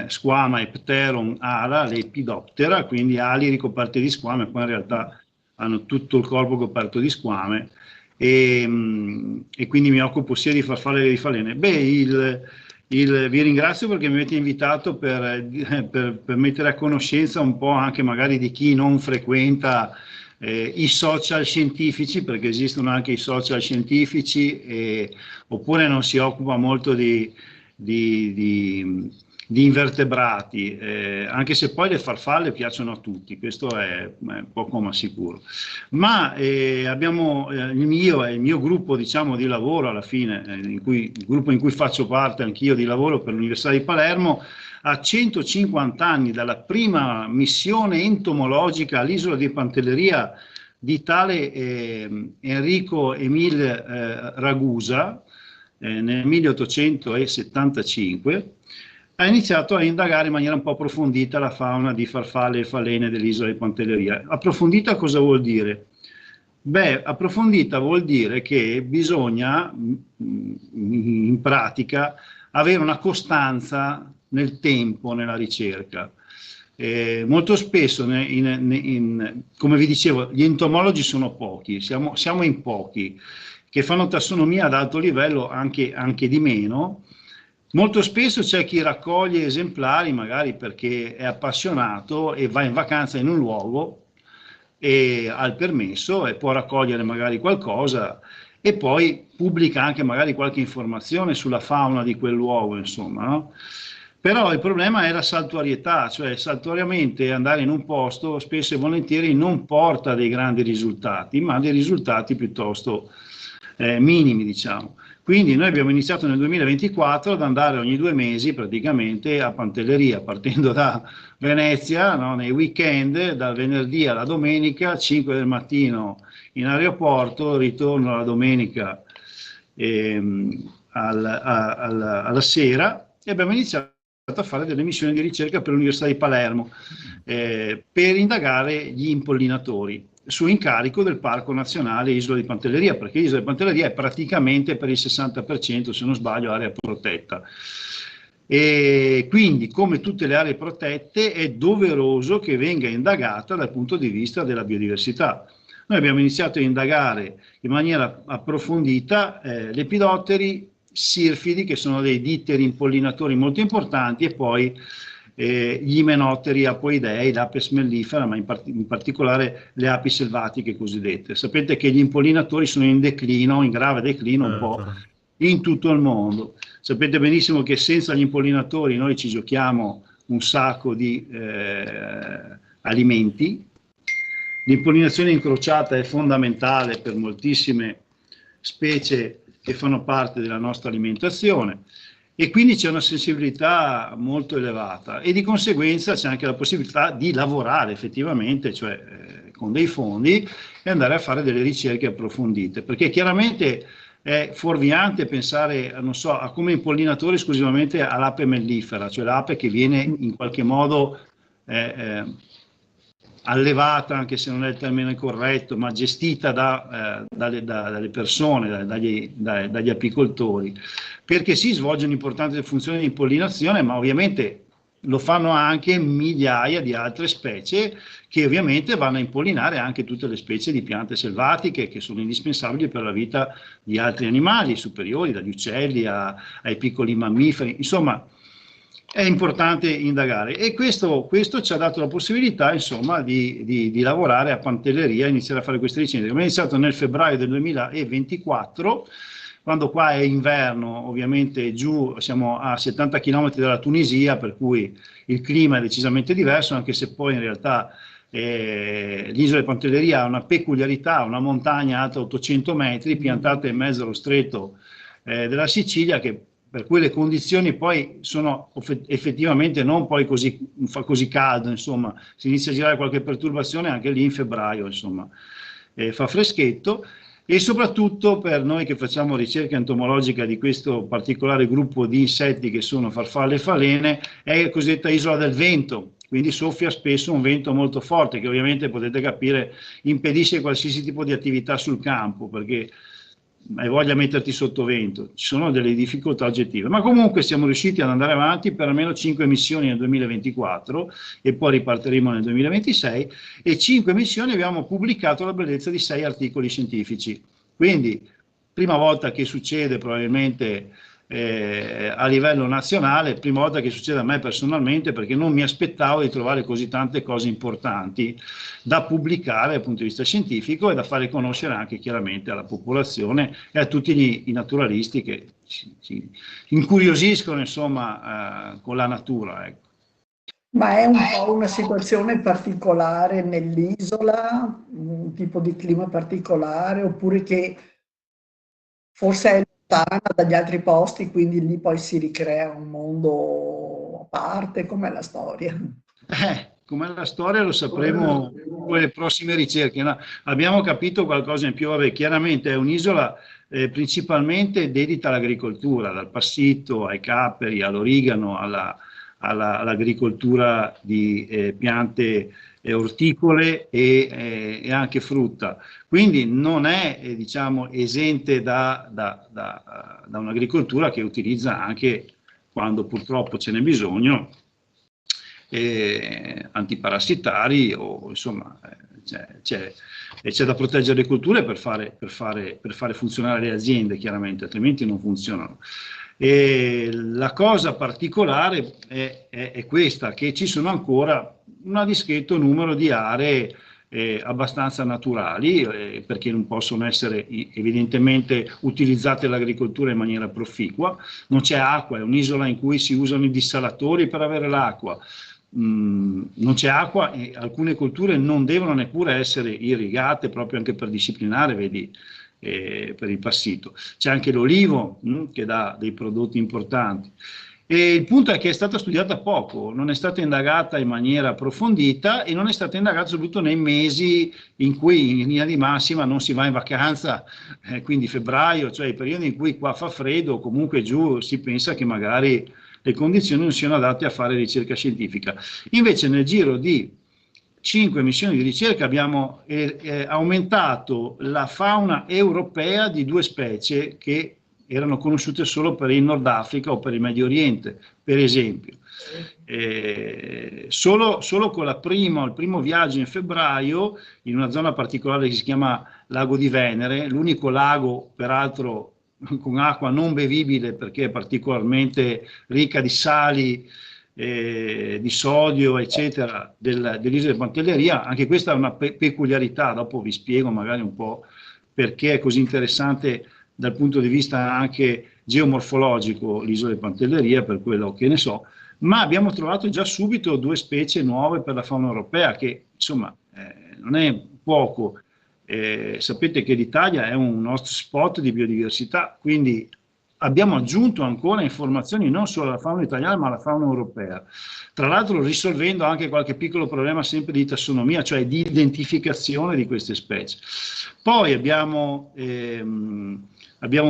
squama e pteron ala, Lepidoptera, quindi ali ricoperte di squame, poi in realtà hanno tutto il corpo coperto di squame e quindi mi occupo sia di farfalle che di falene. Beh, vi ringrazio perché mi avete invitato per mettere a conoscenza un po' anche magari di chi non frequenta i social scientifici, perché esistono anche i social scientifici, oppure non si occupa molto di invertebrati, anche se poi le farfalle piacciono a tutti, questo è poco ma sicuro. Ma abbiamo il mio gruppo, diciamo, di lavoro alla fine, il gruppo in cui faccio parte anch'io di lavoro per l'Università di Palermo, a 150 anni dalla prima missione entomologica all'isola di Pantelleria di tale Enrico Emile Ragusa nel 1875, ha iniziato a indagare in maniera un po' approfondita la fauna di farfalle e falene dell'isola di Pantelleria. Approfondita cosa vuol dire? Beh, approfondita vuol dire che bisogna, in pratica, avere una costanza nel tempo, nella ricerca. Molto spesso, come vi dicevo, gli entomologi sono pochi, siamo in pochi, che fanno tassonomia ad alto livello, anche di meno. Molto spesso c'è chi raccoglie esemplari magari perché è appassionato e va in vacanza in un luogo e ha il permesso e può raccogliere magari qualcosa e poi pubblica anche magari qualche informazione sulla fauna di quel luogo, insomma, no? Però il problema è la saltuarietà, cioè saltuariamente andare in un posto spesso e volentieri non porta dei grandi risultati, ma dei risultati piuttosto minimi, diciamo. Quindi noi abbiamo iniziato nel 2024 ad andare ogni 2 mesi praticamente a Pantelleria, partendo da Venezia, no, nei weekend, dal venerdì alla domenica, 5 del mattino in aeroporto, ritorno la domenica alla sera, e abbiamo iniziato a fare delle missioni di ricerca per l'Università di Palermo per indagare gli impollinatori su incarico del Parco Nazionale Isola di Pantelleria, perché Isola di Pantelleria è praticamente per il 60%, se non sbaglio, area protetta. E quindi, come tutte le aree protette, è doveroso che venga indagata dal punto di vista della biodiversità. Noi abbiamo iniziato a indagare in maniera approfondita lepidotteri, sirfidi, che sono dei ditteri impollinatori molto importanti, e poi gli imenotteri apoidei, l'apis mellifera, ma in particolare le api selvatiche cosiddette. Sapete che gli impollinatori sono in declino, in grave declino un po' in tutto il mondo. Sapete benissimo che senza gli impollinatori noi ci giochiamo un sacco di alimenti. L'impollinazione incrociata è fondamentale per moltissime specie che fanno parte della nostra alimentazione, e quindi c'è una sensibilità molto elevata, e di conseguenza c'è anche la possibilità di lavorare effettivamente, cioè con dei fondi, e andare a fare delle ricerche approfondite, perché chiaramente è fuorviante pensare, non so, a come impollinatore esclusivamente all'ape mellifera, cioè l'ape che viene in qualche modo allevata, anche se non è il termine corretto, ma gestita dalle persone, dagli apicoltori, perché si svolge un'importante funzione di impollinazione, ma ovviamente lo fanno anche migliaia di altre specie che ovviamente vanno a impollinare anche tutte le specie di piante selvatiche che sono indispensabili per la vita di altri animali superiori, dagli uccelli ai piccoli mammiferi. Insomma, è importante indagare, e questo ci ha dato la possibilità, insomma, di lavorare a Pantelleria, iniziare a fare queste ricerche. Abbiamo iniziato nel febbraio del 2024, quando qua è inverno, ovviamente giù siamo a 70 km dalla Tunisia, per cui il clima è decisamente diverso, anche se poi in realtà l'isola di Pantelleria ha una peculiarità, una montagna alta 800 metri, piantata in mezzo allo stretto della Sicilia, che per cui le condizioni poi sono effettivamente non poi fa così caldo, insomma, si inizia a girare qualche perturbazione anche lì in febbraio, insomma, fa freschetto. E soprattutto per noi che facciamo ricerca entomologica di questo particolare gruppo di insetti che sono farfalle e falene, è la cosiddetta isola del vento, quindi soffia spesso un vento molto forte che ovviamente potete capire impedisce qualsiasi tipo di attività sul campo, perché hai voglia di metterti sotto vento, ci sono delle difficoltà oggettive, ma comunque siamo riusciti ad andare avanti per almeno 5 missioni nel 2024 e poi ripartiremo nel 2026, e 5 missioni abbiamo pubblicato la bellezza di 6 articoli scientifici, quindi prima volta che succede probabilmente a livello nazionale, prima volta che succede a me personalmente, perché non mi aspettavo di trovare così tante cose importanti da pubblicare dal punto di vista scientifico e da fare conoscere anche chiaramente alla popolazione e a tutti i naturalisti che si incuriosiscono, insomma, con la natura, ecco. Ma è un po' una situazione particolare nell'isola, un tipo di clima particolare, oppure che forse è lontana dagli altri posti, quindi lì poi si ricrea un mondo a parte? Com'è la storia? Com'è la storia lo sapremo con le prossime ricerche. No, abbiamo capito qualcosa in più. Vabbè, chiaramente è un'isola principalmente dedita all'agricoltura, dal passito ai capperi, all'origano, all'agricoltura di piante orticole e anche frutta. Quindi non è diciamo, esente da un'agricoltura che utilizza anche, quando purtroppo ce n'è bisogno, antiparassitari, o insomma c'è da proteggere le colture per fare funzionare le aziende, chiaramente, altrimenti non funzionano. E la cosa particolare è questa, che ci sono ancora un discreto numero di aree abbastanza naturali, perché non possono essere evidentemente utilizzate all'agricoltura in maniera proficua. Non c'è acqua, è un'isola in cui si usano i dissalatori per avere l'acqua. Non c'è acqua e alcune colture non devono neppure essere irrigate, proprio anche per disciplinare, vedi, per il passito. C'è anche l'olivo che dà dei prodotti importanti. E il punto è che è stata studiata poco, non è stata indagata in maniera approfondita e non è stata indagata soprattutto nei mesi in cui in linea di massima non si va in vacanza, quindi febbraio, cioè i periodi in cui qua fa freddo o comunque giù si pensa che magari le condizioni non siano adatte a fare ricerca scientifica. Invece nel giro di 5 missioni di ricerca abbiamo aumentato la fauna europea di 2 specie che erano conosciute solo per il Nord Africa o per il Medio Oriente, per esempio. Solo con il primo viaggio in febbraio, in una zona particolare che si chiama Lago di Venere, l'unico lago peraltro con acqua non bevibile perché è particolarmente ricca di sali, di sodio, eccetera, dell'isola di Pantelleria. Anche questa è una peculiarità, dopo vi spiego magari un po' perché è così interessante dal punto di vista anche geomorfologico l'isola di Pantelleria, per quello che ne so, ma abbiamo trovato già subito 2 specie nuove per la fauna europea, che insomma non è poco. Sapete che l'Italia è un hotspot di biodiversità, quindi abbiamo aggiunto ancora informazioni non solo alla fauna italiana ma alla fauna europea, tra l'altro risolvendo anche qualche piccolo problema sempre di tassonomia, cioè di identificazione di queste specie. Poi abbiamo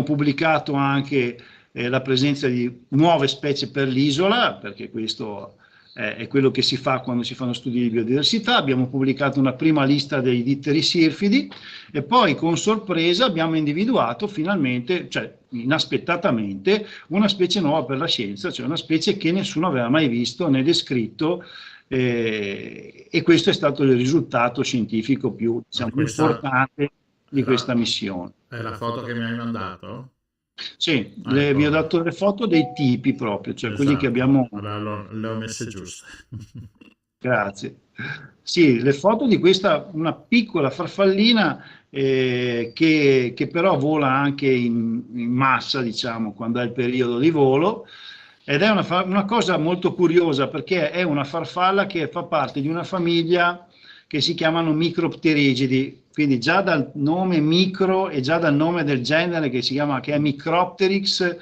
pubblicato anche la presenza di nuove specie per l'isola, perché questo è quello che si fa quando si fanno studi di biodiversità. Abbiamo pubblicato una prima lista dei ditteri sirfidi e poi con sorpresa abbiamo individuato finalmente, cioè inaspettatamente, una specie nuova per la scienza, cioè una specie che nessuno aveva mai visto né descritto, e questo è stato il risultato scientifico più, diciamo, importante di questa missione. È la foto che mi hai mandato? Sì, vi ho dato le foto dei tipi proprio, cioè quelli che abbiamo... Allora, le ho messe giuste. Grazie. Sì, le foto di questa, una piccola farfallina che però vola anche in massa, diciamo, quando è il periodo di volo, ed è una cosa molto curiosa perché è una farfalla che fa parte di una famiglia che si chiamano micropterigidi, quindi già dal nome micro e già dal nome del genere che è Micropteryx,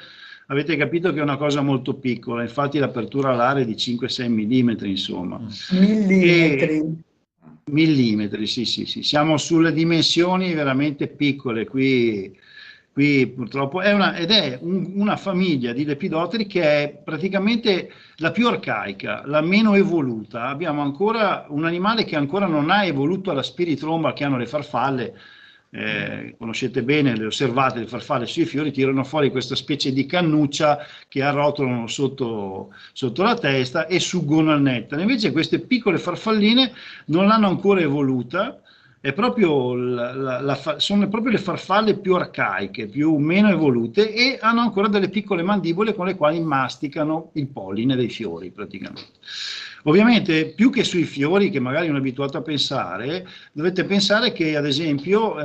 avete capito che è una cosa molto piccola, infatti l'apertura alare è di 5-6 mm, insomma. Millimetri, sì, siamo sulle dimensioni veramente piccole, qui purtroppo è una famiglia di lepidotteri che è praticamente la più arcaica, la meno evoluta. Abbiamo ancora un animale che ancora non ha evoluto alla spiritromba che hanno le farfalle. Conoscete bene, le osservate, le farfalle sui fiori tirano fuori questa specie di cannuccia che arrotolano sotto la testa e suggono al nettare. Invece queste piccole farfalline non l'hanno ancora evoluta, è proprio sono proprio le farfalle più arcaiche, meno evolute, e hanno ancora delle piccole mandibole con le quali masticano il polline dei fiori praticamente. Ovviamente più che sui fiori, che magari uno è abituato a pensare, dovete pensare che ad esempio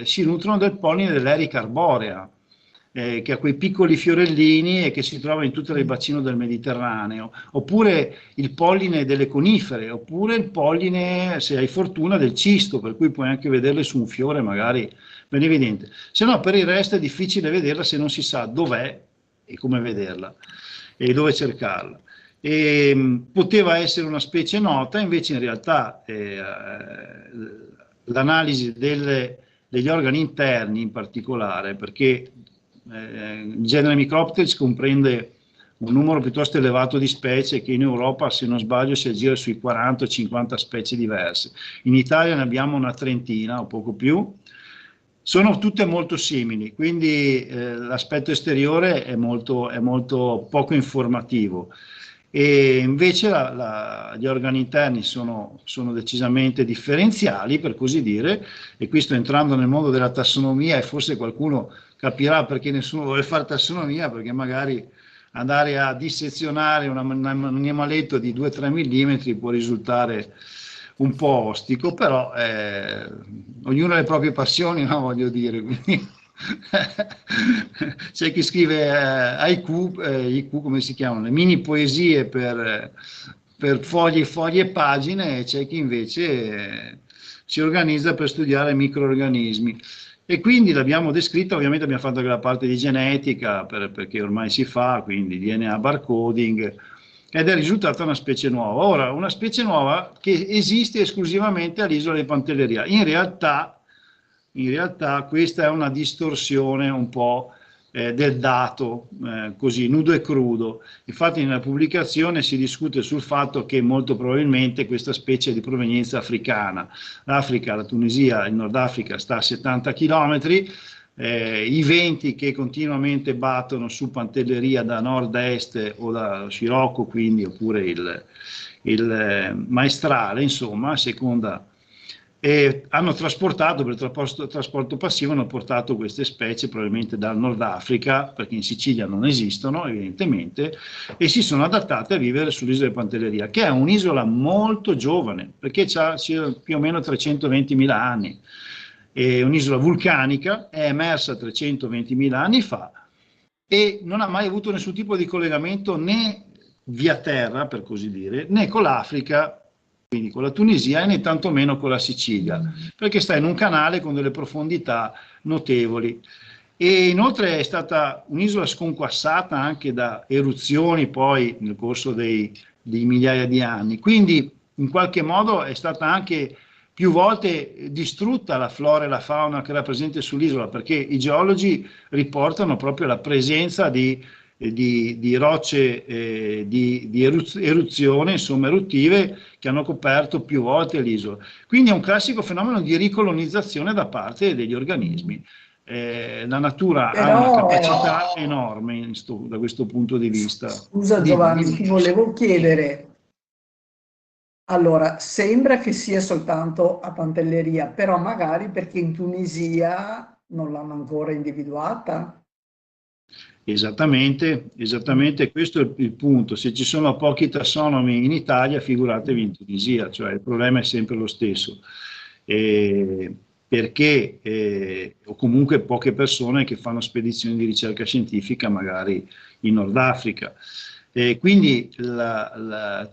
si nutrono del polline dell'erica arborea, che ha quei piccoli fiorellini e che si trova in tutto il bacino del Mediterraneo, oppure il polline delle conifere, oppure il polline, se hai fortuna, del cisto, per cui puoi anche vederle su un fiore magari ben evidente. Se no, per il resto è difficile vederla se non si sa dov'è e come vederla e dove cercarla. Poteva essere una specie nota, invece in realtà l'analisi degli organi interni in particolare, perché il genere Micropteryx comprende un numero piuttosto elevato di specie che in Europa, se non sbaglio, si aggira sui 40-50 specie diverse. In Italia ne abbiamo una trentina o poco più. Sono tutte molto simili, quindi l'aspetto esteriore è molto poco informativo. E invece gli organi interni sono decisamente differenziali, per così dire, e qui sto entrando nel mondo della tassonomia e forse qualcuno capirà perché nessuno vuole fare tassonomia, perché magari andare a dissezionare un animaletto di 2-3 mm può risultare un po' ostico, però ognuno ha le proprie passioni, no? Voglio dire, quindi c'è chi scrive haiku, come si chiamano, le mini poesie per foglie e pagine, e c'è chi invece si organizza per studiare microrganismi. E quindi l'abbiamo descritta, ovviamente abbiamo fatto anche la parte di genetica, perché ormai si fa, quindi DNA barcoding, ed è risultata una specie nuova. Ora, una specie nuova che esiste esclusivamente all'isola di Pantelleria. In realtà questa è una distorsione un po' del dato, così nudo e crudo. Infatti nella pubblicazione si discute sul fatto che molto probabilmente questa specie è di provenienza africana. L'Africa, la Tunisia, il Nord Africa sta a 70 chilometri, i venti che continuamente battono su Pantelleria da nord-est o da Scirocco, quindi, oppure il maestrale, insomma, a seconda. E hanno trasportato, per il trasporto passivo, hanno portato queste specie probabilmente dal Nord Africa, perché in Sicilia non esistono evidentemente, e si sono adattate a vivere sull'isola di Pantelleria, che è un'isola molto giovane, perché ha più o meno 320.000 anni, è un'isola vulcanica, è emersa 320.000 anni fa e non ha mai avuto nessun tipo di collegamento né via terra, per così dire, né con l'Africa, quindi con la Tunisia, e né tantomeno con la Sicilia, perché sta in un canale con delle profondità notevoli. E inoltre è stata un'isola sconquassata anche da eruzioni poi nel corso di migliaia di anni, quindi in qualche modo è stata anche più volte distrutta la flora e la fauna che era presente sull'isola, perché i geologi riportano proprio la presenza di rocce di eruzione, insomma eruttive, che hanno coperto più volte l'isola. Quindi è un classico fenomeno di ricolonizzazione da parte degli organismi. La natura ha una capacità enorme da questo punto di vista. Scusa Giovanni, ti volevo chiedere, allora, sembra che sia soltanto a Pantelleria, però magari perché in Tunisia non l'hanno ancora individuata? Esattamente, questo è il punto. Se ci sono pochi tassonomi in Italia, figuratevi in Tunisia, cioè il problema è sempre lo stesso. Perché o comunque poche persone che fanno spedizioni di ricerca scientifica magari in Nord Africa. Quindi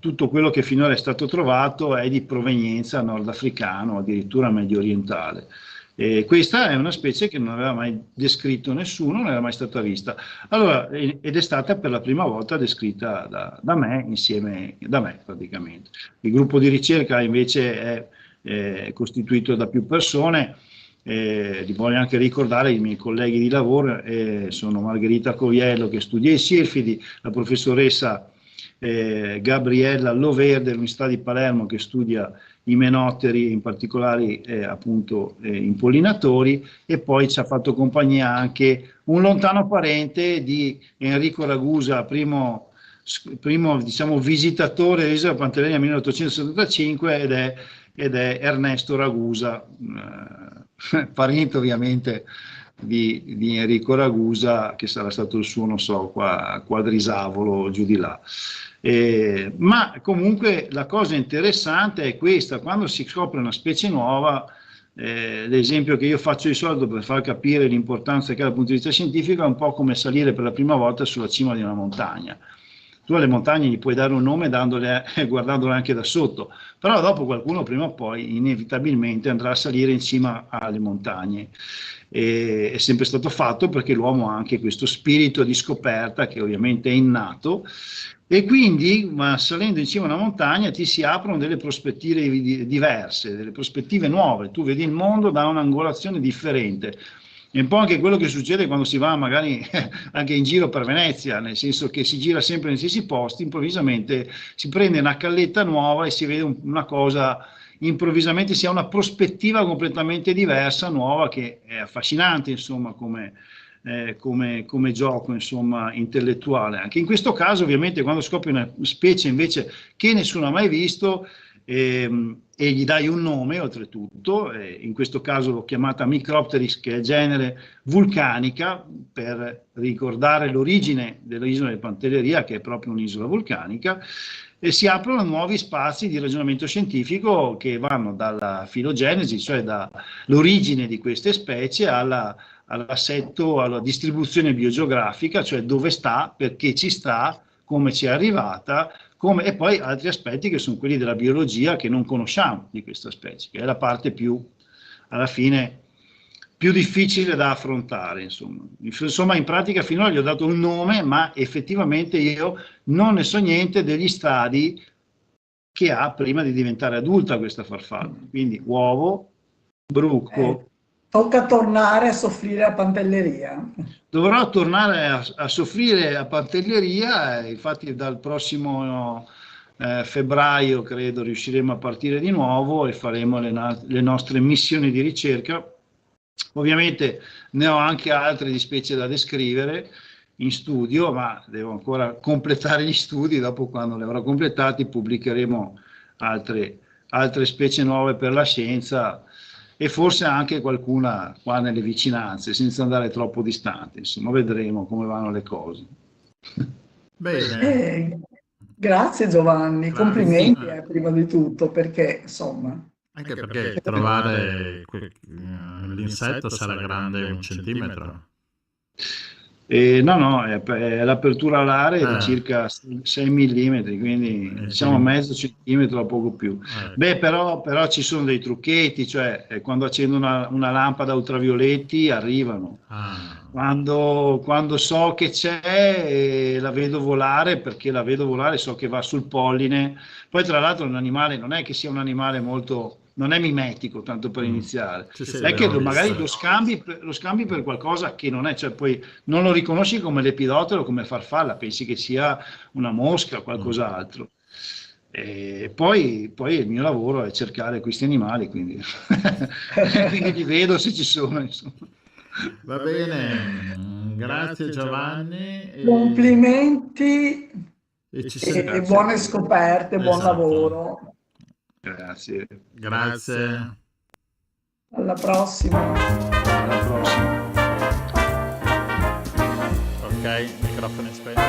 tutto quello che finora è stato trovato è di provenienza nordafricana o addirittura medio orientale. Questa è una specie che non aveva mai descritto nessuno, non era mai stata vista. Allora, ed è stata per la prima volta descritta da me, insieme da me praticamente. Il gruppo di ricerca invece è costituito da più persone. Li voglio anche ricordare i miei colleghi di lavoro, sono Margherita Coviello che studia i sirfidi, la professoressa Gabriella Loverde dell'Università di Palermo che studia i menotteri, in particolare appunto impollinatori, e poi ci ha fatto compagnia anche un lontano parente di Enrico Ragusa, primo diciamo visitatore dell'isola Pantelleria nel 1875, ed è Ernesto Ragusa, parente ovviamente di Enrico Ragusa, che sarà stato il suo, non so, quadrisavolo giù di là. Ma comunque la cosa interessante è questa: quando si scopre una specie nuova, l'esempio che io faccio di solito per far capire l'importanza che ha dal punto di vista scientifico è un po' come salire per la prima volta sulla cima di una montagna. Tu alle montagne gli puoi dare un nome guardandole anche da sotto, però dopo qualcuno prima o poi inevitabilmente andrà a salire in cima alle montagne. È sempre stato fatto perché l'uomo ha anche questo spirito di scoperta che ovviamente è innato, e quindi salendo in cima a una montagna ti si aprono delle prospettive diverse, delle prospettive nuove, tu vedi il mondo da un'angolazione differente. È un po' anche quello che succede quando si va magari anche in giro per Venezia, nel senso che si gira sempre nei stessi posti, improvvisamente si prende una calletta nuova e si vede una cosa, improvvisamente si ha una prospettiva completamente diversa, nuova, che è affascinante, insomma, come gioco, insomma, intellettuale. Anche in questo caso, ovviamente, quando scopri una specie invece che nessuno ha mai visto, e gli dai un nome oltretutto, in questo caso l'ho chiamata Micropteris, che è genere vulcanica, per ricordare l'origine dell'isola di Pantelleria, che è proprio un'isola vulcanica, e si aprono nuovi spazi di ragionamento scientifico che vanno dalla filogenesi, cioè dall'origine di queste specie, all'assetto, alla distribuzione biogeografica, cioè dove sta, perché ci sta, come ci è arrivata, e poi altri aspetti che sono quelli della biologia che non conosciamo di questa specie, che è la parte più, alla fine, più difficile da affrontare. Insomma, in pratica finora gli ho dato un nome, ma effettivamente io non ne so niente degli stadi che ha prima di diventare adulta questa farfalla. Quindi uovo, bruco. Tocca tornare a soffrire a Pantelleria. Dovrò tornare a soffrire a Pantelleria, infatti dal prossimo febbraio credo riusciremo a partire di nuovo e faremo le nostre missioni di ricerca. Ovviamente ne ho anche altre di specie da descrivere in studio, ma devo ancora completare gli studi. Dopo, quando li avrò completati, pubblicheremo altre specie nuove per la scienza e forse anche qualcuna qua nelle vicinanze, senza andare troppo distante. Insomma, vedremo come vanno le cose. Bene. Grazie Giovanni, Grazie. Complimenti prima di tutto, perché insomma... Anche perché trovare l'insetto sarà grande 1 centimetro. No, è l'apertura alare di circa 6 mm, quindi diciamo mezzo centimetro o poco più. Beh, però ci sono dei trucchetti, cioè quando accendo una lampada ultravioletti arrivano. Quando so che c'è la vedo volare, perché la vedo volare, so che va sul polline. Poi tra l'altro un animale non è che sia un animale molto... non è mimetico, tanto per iniziare, è che magari lo scambi per qualcosa che non è, cioè poi non lo riconosci come lepidotero o come farfalla, pensi che sia una mosca o qualcos'altro. E poi il mio lavoro è cercare questi animali, quindi li vedo se ci sono, insomma. Va bene, grazie Giovanni. Complimenti e buone scoperte, buon lavoro. Grazie. Alla prossima. Ok, microfono spento.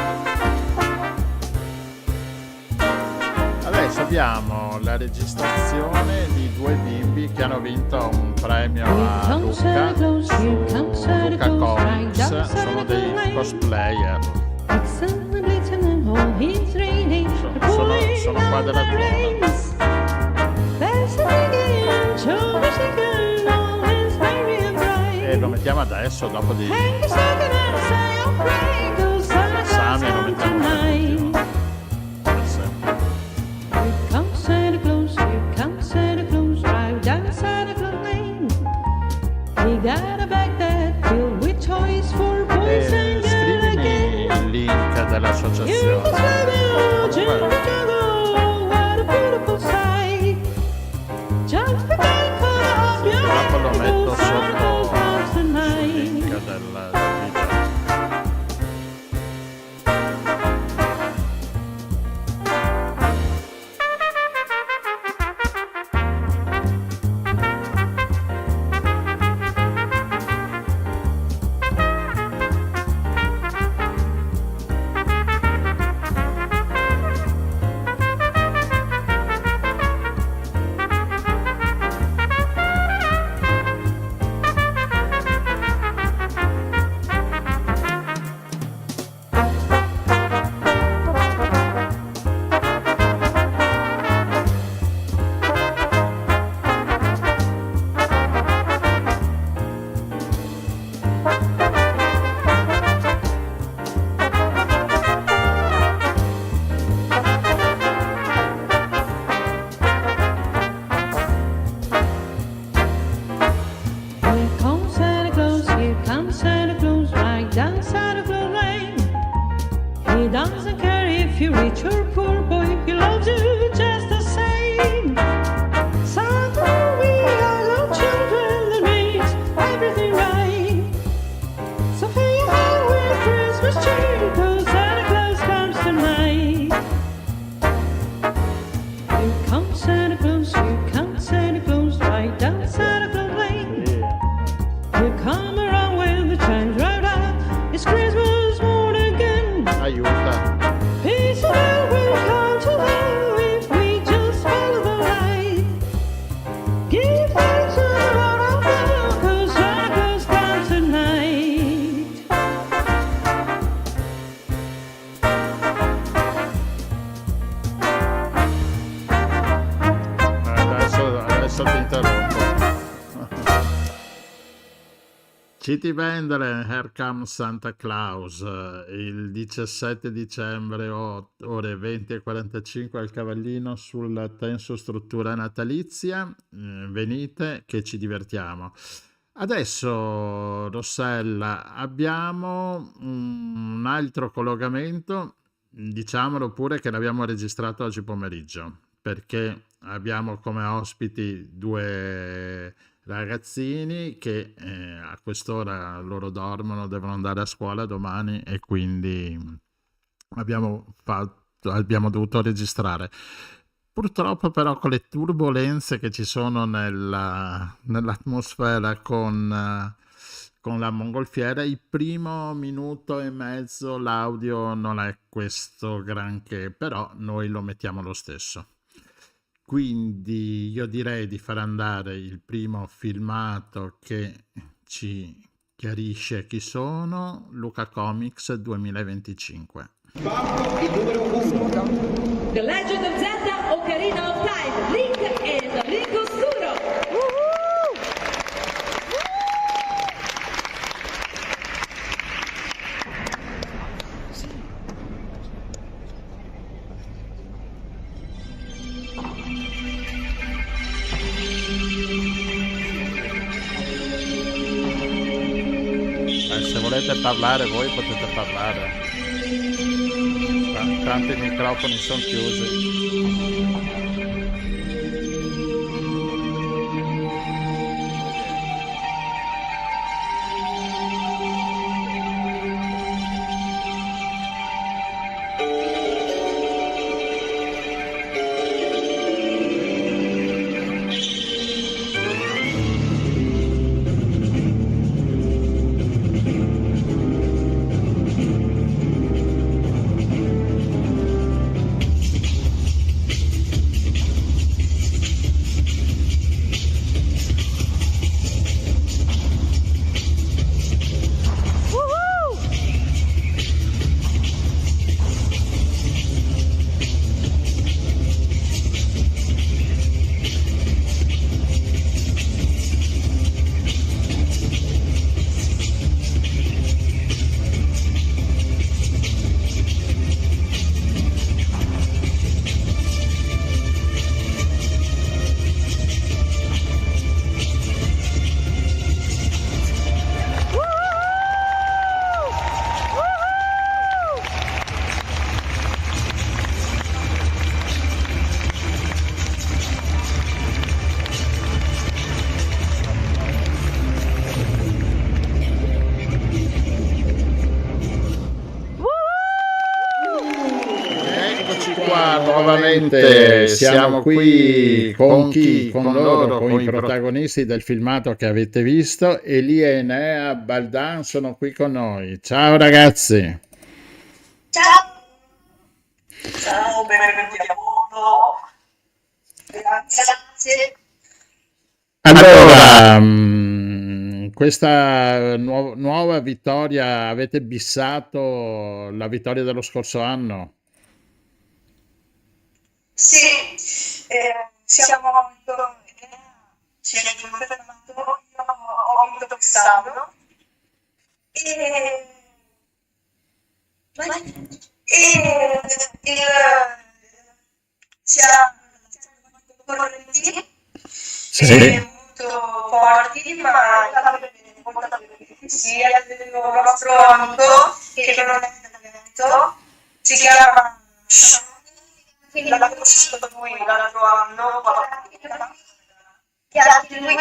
Adesso abbiamo la registrazione di 2 bimbi che hanno vinto un premio a Lucca Comics. Sono dei cosplayer. Sono qua della zona. E lo mettiamo adesso, dopo di esami lo mettiamo per sempre. Scrivimi il link dell'associazione. Dopo lo metto sotto sul link del video. City Vendere, Here Comes Santa Claus, il 17 dicembre, ore 20:45 al Cavallino sulla tensostruttura natalizia. Venite che ci divertiamo. Adesso, Rossella, abbiamo un altro collegamento, diciamolo pure che l'abbiamo registrato oggi pomeriggio, perché abbiamo come ospiti due ragazzini che a quest'ora loro dormono, devono andare a scuola domani e quindi abbiamo dovuto registrare. Purtroppo però con le turbolenze che ci sono nell'atmosfera con la mongolfiera, il primo minuto e mezzo l'audio non è questo granché, però noi lo mettiamo lo stesso. Quindi io direi di far andare il primo filmato che ci chiarisce chi sono, Luca Comics 2025. Il numero 1. The Legend of Zelda Ocarina of Time, Link and Link Oscuro. Se volete parlare voi potete parlare. Tanto i microfoni sono chiusi. Nuovamente siamo qui con chi? Con loro, con i protagonisti del filmato che avete visto. Elia e Enea Baldan sono qui con noi. Ciao ragazzi. Ciao. Ciao, benvenuti a bordo. Grazie. Allora, questa nuova vittoria, avete bissato la vittoria dello scorso anno? Sì, siamo ci è confermato, io ho vinto quest'anno e siamo correnti Sì. molto forti, ma sia il nostro amico che non è talento, si chiama Sean. Quindi l'ha conosciuto lui l'altro anno, che anche lui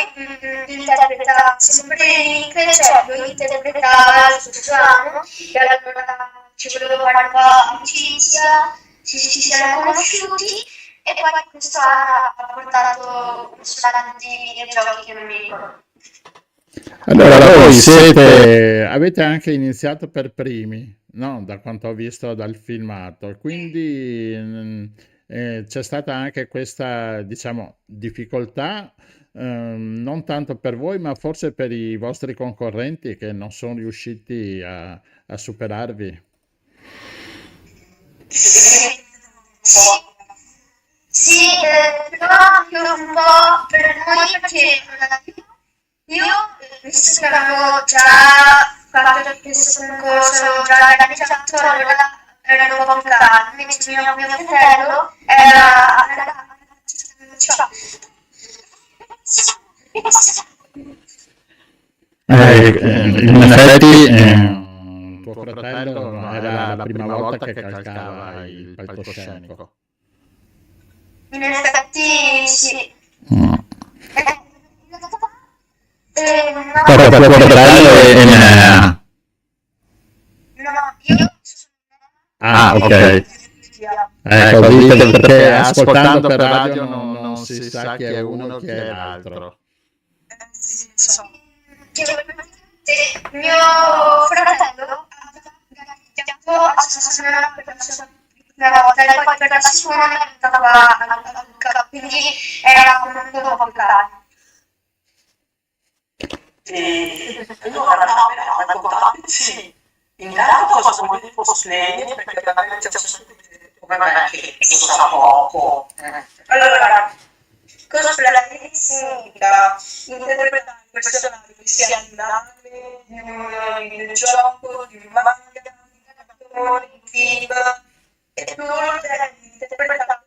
interpreta sempre Link, cioè lui interpreta il suo strano, e allora ci voleva fare un po' amicizia, ci siamo conosciuti, e poi questo ha portato un sacco di videogiochi che non mi ricordo. Allora, voi avete anche iniziato per primi, no? Da quanto ho visto dal filmato, quindi c'è stata anche questa, diciamo, difficoltà, non tanto per voi, ma forse per i vostri concorrenti che non sono riusciti a superarvi. Sì, però anche un po' per noi perché Io, visto che avevo già fatto questo concorso già nel 2018, allora ero un po' più calmo, invece mio fratello era in effetti tuo fratello era la prima volta che calcava il palcoscenico. in effetti sì. Però tuo fratello è... No, io Ah, ok. Così perché ascoltando per radio non si sa chi è uno chi è l'altro. mio fratello ha gareggiato a Sassuolo per la sua prima volta e poi per la seconda è andato a Lucca, quindi era comunque un po' più calmo. Allora, no, raccontate, sì. Intanto cosa vuol dire cosplay? Perché davvero c'è sempre come me che lo sa poco. Allora, cosplay significa interpretare un personaggio che sia animale, di un videogioco, di un manga, di un cartone, di un film, e tu devi interpretare,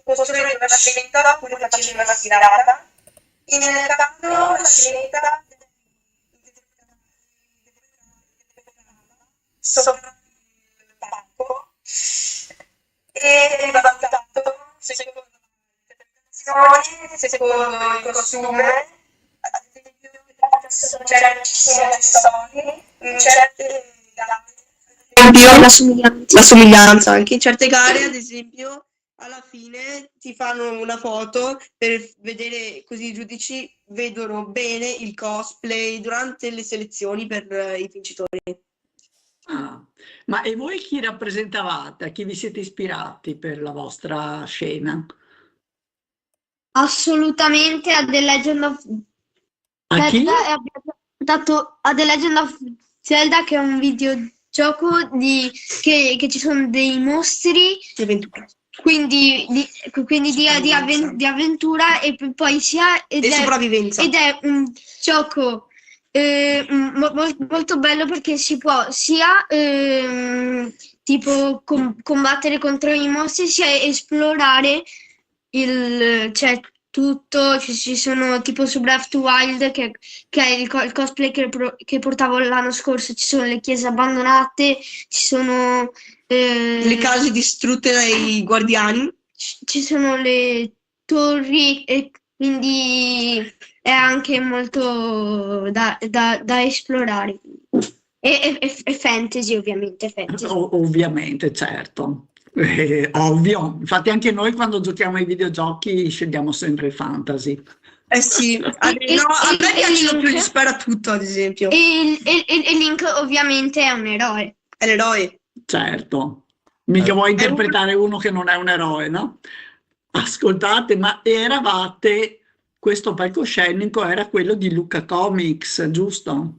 costruire una scenetta oppure facendo una tirata. In caso la scenetta sopra il palco e va valutato secondo l'interpretazione, secondo il costume, ad esempio c'è storie, in certe gare, La somiglianza, anche in certe gare, ad esempio, alla fine ti fanno una foto per vedere, così i giudici vedono bene il cosplay durante le selezioni per i vincitori. Ah, ma e voi chi rappresentavate? A chi vi siete ispirati per la vostra scena? Assolutamente a The Legend of A chi? Zelda e abbiamo dato a The Legend of Zelda, che è un videogioco che ci sono dei mostri, quindi di avventura e poi ed sopravvivenza. Ed è un gioco molto bello perché si può sia tipo combattere contro i mostri, sia esplorare cioè tutto. Ci sono tipo su Breath of the Wild, che è il cosplay che portavo l'anno scorso, ci sono le chiese abbandonate, ci sono le case distrutte dai guardiani, ci sono le torri, e quindi è anche molto da esplorare. E fantasy, ovviamente, fantasy. Ovviamente, certo. Ovvio. Infatti anche noi quando giochiamo ai videogiochi scegliamo sempre il fantasy. Eh sì, a me piacciono più gli sparatutto, ad esempio. E Link ovviamente è un eroe. È l'eroe. Certo. Mica vuoi interpretare uno che non è un eroe, no? Ascoltate, ma questo palcoscenico era quello di Lucca Comics, giusto?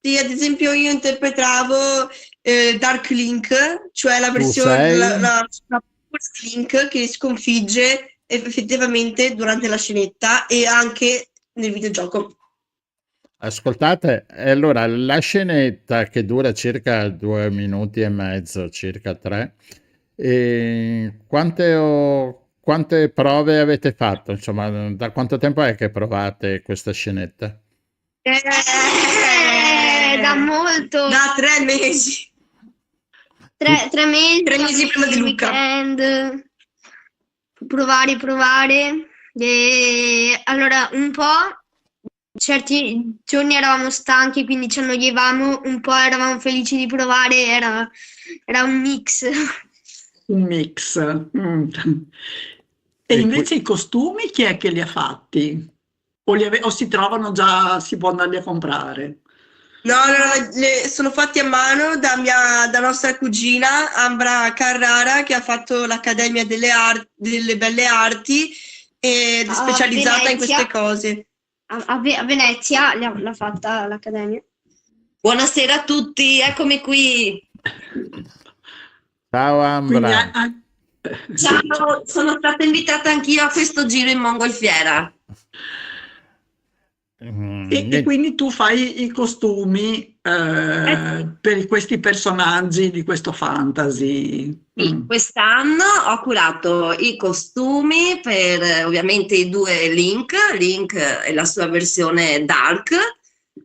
Sì, ad esempio io interpretavo Dark Link, cioè la versione la Link che sconfigge effettivamente durante la scenetta e anche nel videogioco. Ascoltate, allora la scenetta che dura circa 2 minuti e mezzo, circa 3, e quante prove avete fatto? Insomma, da quanto tempo è che provate questa scenetta? Da molto. Da 3 mesi. 3 mesi. 3 mesi prima di Lucca. Weekend, provare. E allora un po', certi giorni eravamo stanchi, quindi ci annoiavamo, un po' eravamo felici di provare, era un mix. Un mix. E invece i costumi chi è che li ha fatti? O si trovano già, si può andarli a comprare? No, sono fatti a mano da nostra cugina Ambra Carrara, che ha fatto l'Accademia delle Belle Arti ed è specializzata in queste cose. A Venezia l'ha fatta l'Accademia. Buonasera a tutti, eccomi qui. Ciao Ambra. Ciao, sono stata invitata anch'io a questo giro in mongolfiera. E quindi tu fai i costumi per questi personaggi di questo fantasy. Sì, quest'anno ho curato i costumi per ovviamente i due Link e la sua versione Dark,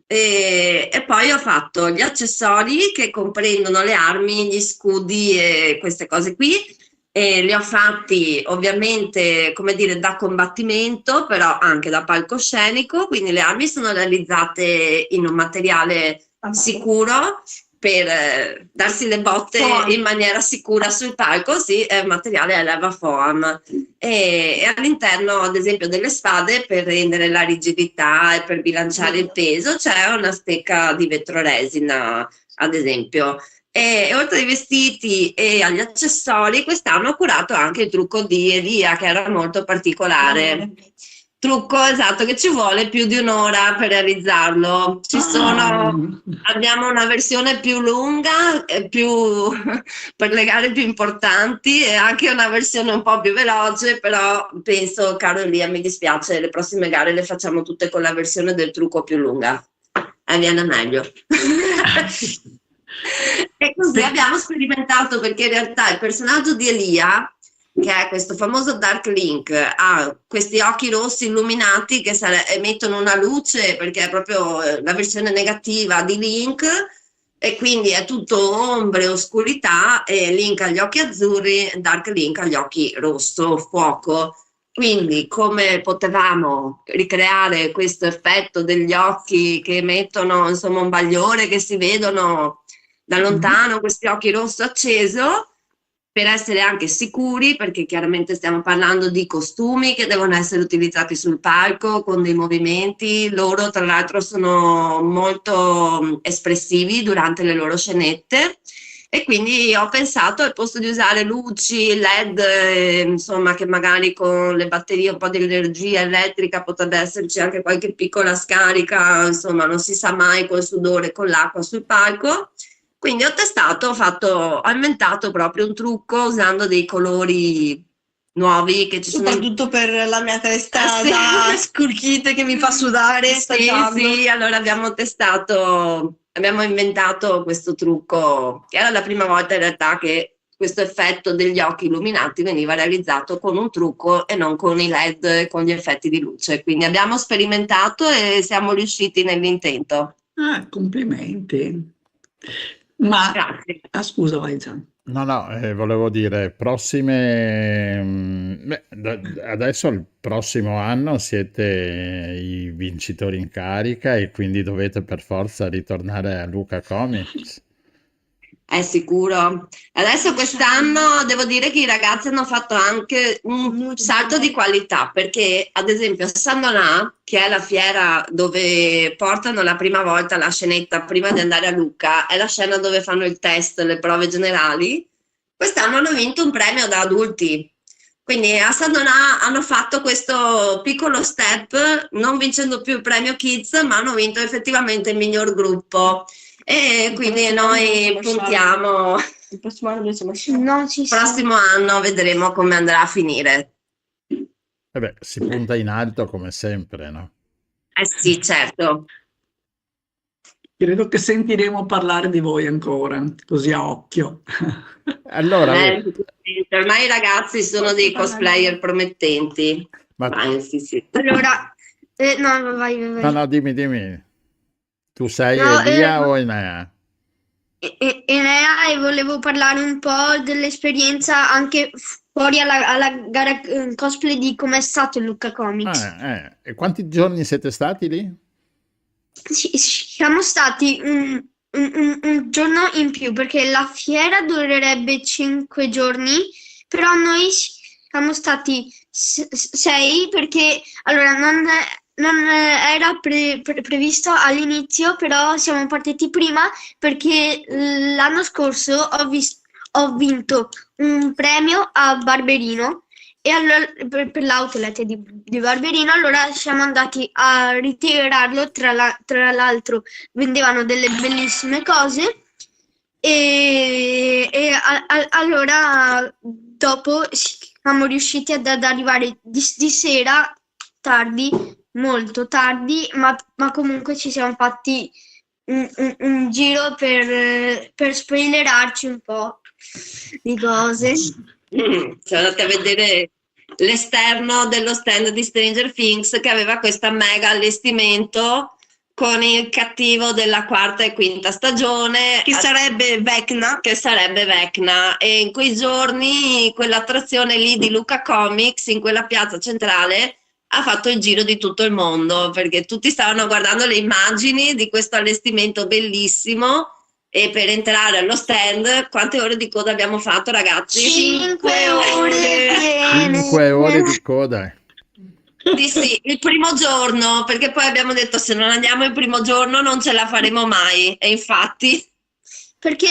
e poi ho fatto gli accessori che comprendono le armi, gli scudi e queste cose qui. E li ho fatti ovviamente, come dire, da combattimento, però anche da palcoscenico, quindi le armi sono realizzate in un materiale sicuro per darsi le botte in maniera sicura sul palco, sì, è un materiale a leva foam. E all'interno, ad esempio, delle spade, per rendere la rigidità e per bilanciare il peso, c'è una stecca di vetroresina, ad esempio. E oltre ai vestiti e agli accessori, quest'anno ho curato anche il trucco di Elia, che era molto particolare. Trucco, esatto, che ci vuole più di un'ora per realizzarlo. Abbiamo una versione più lunga, per le gare più importanti, e anche una versione un po' più veloce, però penso, caro Elia, mi dispiace, le prossime gare le facciamo tutte con la versione del trucco più lunga. Viene meglio. E così abbiamo sperimentato, perché in realtà il personaggio di Elia, che è questo famoso Dark Link, ha questi occhi rossi illuminati che emettono una luce, perché è proprio la versione negativa di Link, e quindi è tutto ombre, oscurità, e Link ha gli occhi azzurri, Dark Link ha gli occhi rosso, fuoco. Quindi come potevamo ricreare questo effetto degli occhi che emettono, insomma, un bagliore, che si vedono da lontano, questi occhi rosso acceso, per essere anche sicuri, perché chiaramente stiamo parlando di costumi che devono essere utilizzati sul palco con dei movimenti. Loro tra l'altro sono molto espressivi durante le loro scenette, e quindi ho pensato, al posto di usare luci, LED, insomma, che magari con le batterie un po' di energia elettrica potrebbe esserci anche qualche piccola scarica, insomma non si sa mai col sudore, con l'acqua sul palco. Quindi ho testato, ho inventato proprio un trucco usando dei colori nuovi che ci sono. Soprattutto per la mia testa da scurchite che mi fa sudare. Sì, allora abbiamo inventato questo trucco, che era la prima volta in realtà che questo effetto degli occhi illuminati veniva realizzato con un trucco e non con i LED e con gli effetti di luce. Quindi abbiamo sperimentato e siamo riusciti nell'intento. Complimenti. Ma scusa, vai Gian. No, volevo dire, adesso il prossimo anno siete i vincitori in carica e quindi dovete per forza ritornare a Luca Comics. È sicuro. Adesso quest'anno devo dire che i ragazzi hanno fatto anche un salto di qualità, perché ad esempio a San Donà, che è la fiera dove portano la prima volta la scenetta prima di andare a Lucca, è la scena dove fanno il test, le prove generali, quest'anno hanno vinto un premio da adulti. Quindi a San Donà hanno fatto questo piccolo step, non vincendo più il premio Kids, ma hanno vinto effettivamente il miglior gruppo. E quindi noi puntiamo. Il prossimo anno Prossimo anno vedremo come andrà a finire. Si punta in alto come sempre, no? Sì, certo. Credo che sentiremo parlare di voi ancora, così a occhio. Allora, ormai i ragazzi sono dei cosplayer promettenti. Sì. Allora, no, vai. No, dimmi. Tu sei Elia o Enea? Enea, e volevo parlare un po' dell'esperienza anche fuori alla gara cosplay di com'è stato il Lucca Comics. E quanti giorni siete stati lì? Siamo stati un giorno in più, perché la fiera durerebbe 5 giorni, però noi siamo stati 6, perché allora non era previsto all'inizio, però siamo partiti prima perché l'anno scorso ho vinto un premio a Barberino, e allora, per l'outlet di Barberino, allora siamo andati a ritirarlo. Tra l'altro vendevano delle bellissime cose, e allora dopo siamo riusciti ad arrivare di sera tardi, molto tardi, ma comunque ci siamo fatti un giro per spoilerarci un po' di cose. Siamo andati a vedere l'esterno dello stand di Stranger Things, che aveva questa mega allestimento con il cattivo della quarta e quinta stagione, Che sarebbe Vecna. E in quei giorni quell'attrazione lì di Luca Comics in quella piazza centrale ha fatto il giro di tutto il mondo, perché tutti stavano guardando le immagini di questo allestimento bellissimo. E per entrare allo stand, quante ore di coda abbiamo fatto, ragazzi? 5 ore. 5 ore di coda. Sì, il primo giorno, perché poi abbiamo detto se non andiamo il primo giorno non ce la faremo mai, e infatti. Perché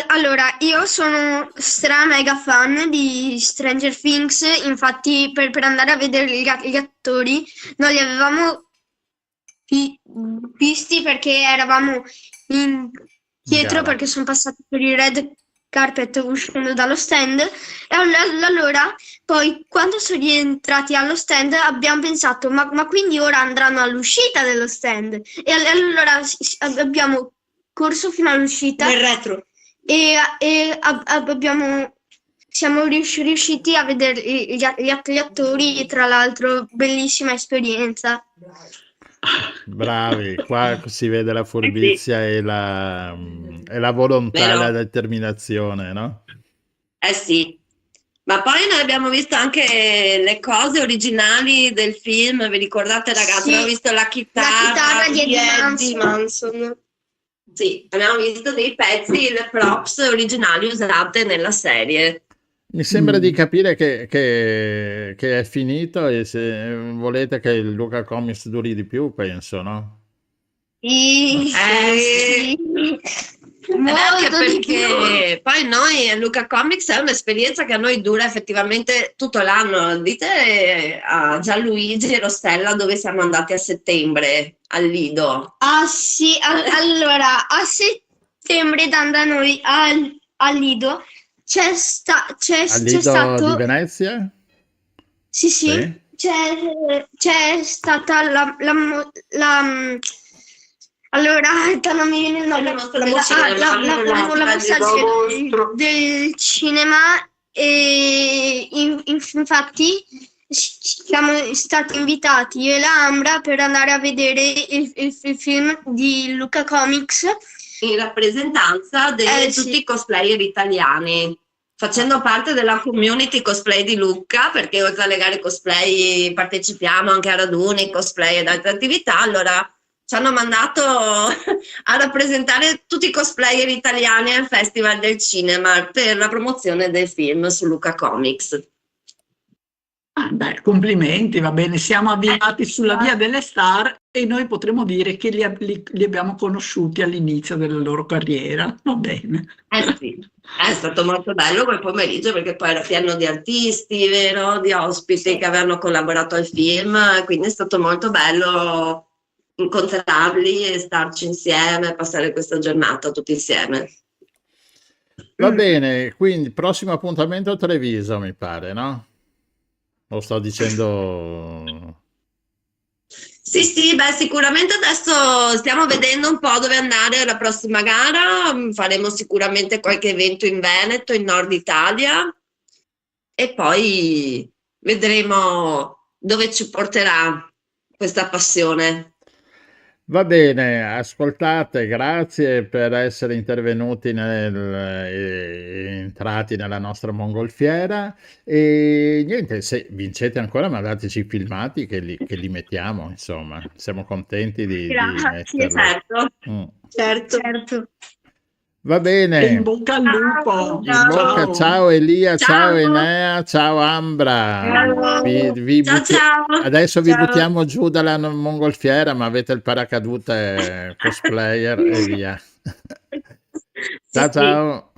allora io sono stra mega fan di Stranger Things, infatti per andare a vedere gli attori non li avevamo visti perché eravamo dietro, Gara. perché sono passati per il red carpet uscendo dallo stand, e allora poi quando sono rientrati allo stand abbiamo pensato ma quindi ora andranno all'uscita dello stand, e allora abbiamo corso fino all'uscita Nel retro. e siamo riusciti a vedere gli attori, e tra l'altro bellissima esperienza. Bravi, qua si vede la furbizia e la volontà e la determinazione, no? Eh sì, ma poi noi abbiamo visto anche le cose originali del film, vi ricordate ragazzi? Sì, abbiamo visto la chitarra di Eddie Manson. Sì, abbiamo visto dei pezzi, le props originali usate nella serie. Mi sembra di capire che è finito, e se volete che il Luca Comics duri di più, penso, no? Sì. Anche perché poi noi Luca Comics è un'esperienza che a noi dura effettivamente tutto l'anno. Dite a Gianluigi e Rostella dove siamo andati a settembre al Lido. Ah sì, allora a settembre da noi al Lido c'è Al Lido stato di Venezia? sì, Sì. c'è stata allora non mi viene il nome, la mostra del cinema, e infatti siamo stati invitati io e la Ambra per andare a vedere il film di Luca Comics in rappresentanza di tutti i cosplayer italiani, facendo parte della community cosplay di Lucca, perché oltre alle gare cosplay partecipiamo anche a raduni, cosplay ed altre attività. Allora ci hanno mandato a rappresentare tutti i cosplayer italiani al Festival del Cinema per la promozione del film su Luca Comics. Beh, complimenti, va bene, siamo avviati sulla via delle star e noi potremmo dire che li abbiamo conosciuti all'inizio della loro carriera, va bene. Sì, è stato molto bello quel pomeriggio perché poi era pieno di artisti, vero? Di ospiti che avevano collaborato al film, quindi è stato molto bello incontrarli e starci insieme, passare questa giornata tutti insieme. Va bene, quindi prossimo appuntamento a Treviso, mi pare, no? Lo sto dicendo... Sì, beh, sicuramente adesso stiamo vedendo un po' dove andare alla prossima gara, faremo sicuramente qualche evento in Veneto, in Nord Italia, e poi vedremo dove ci porterà questa passione. Va bene, ascoltate, grazie per essere intervenuti entrati nella nostra mongolfiera, e niente, se vincete ancora mandateci i filmati che li mettiamo, insomma, siamo contenti di metterli. Certo. Va bene. E in bocca al lupo. Ciao Elia, ciao Enea, ciao Ambra. Ciao. Adesso vi buttiamo giù dalla mongolfiera, ma avete il paracadute cosplayer e via. Ciao.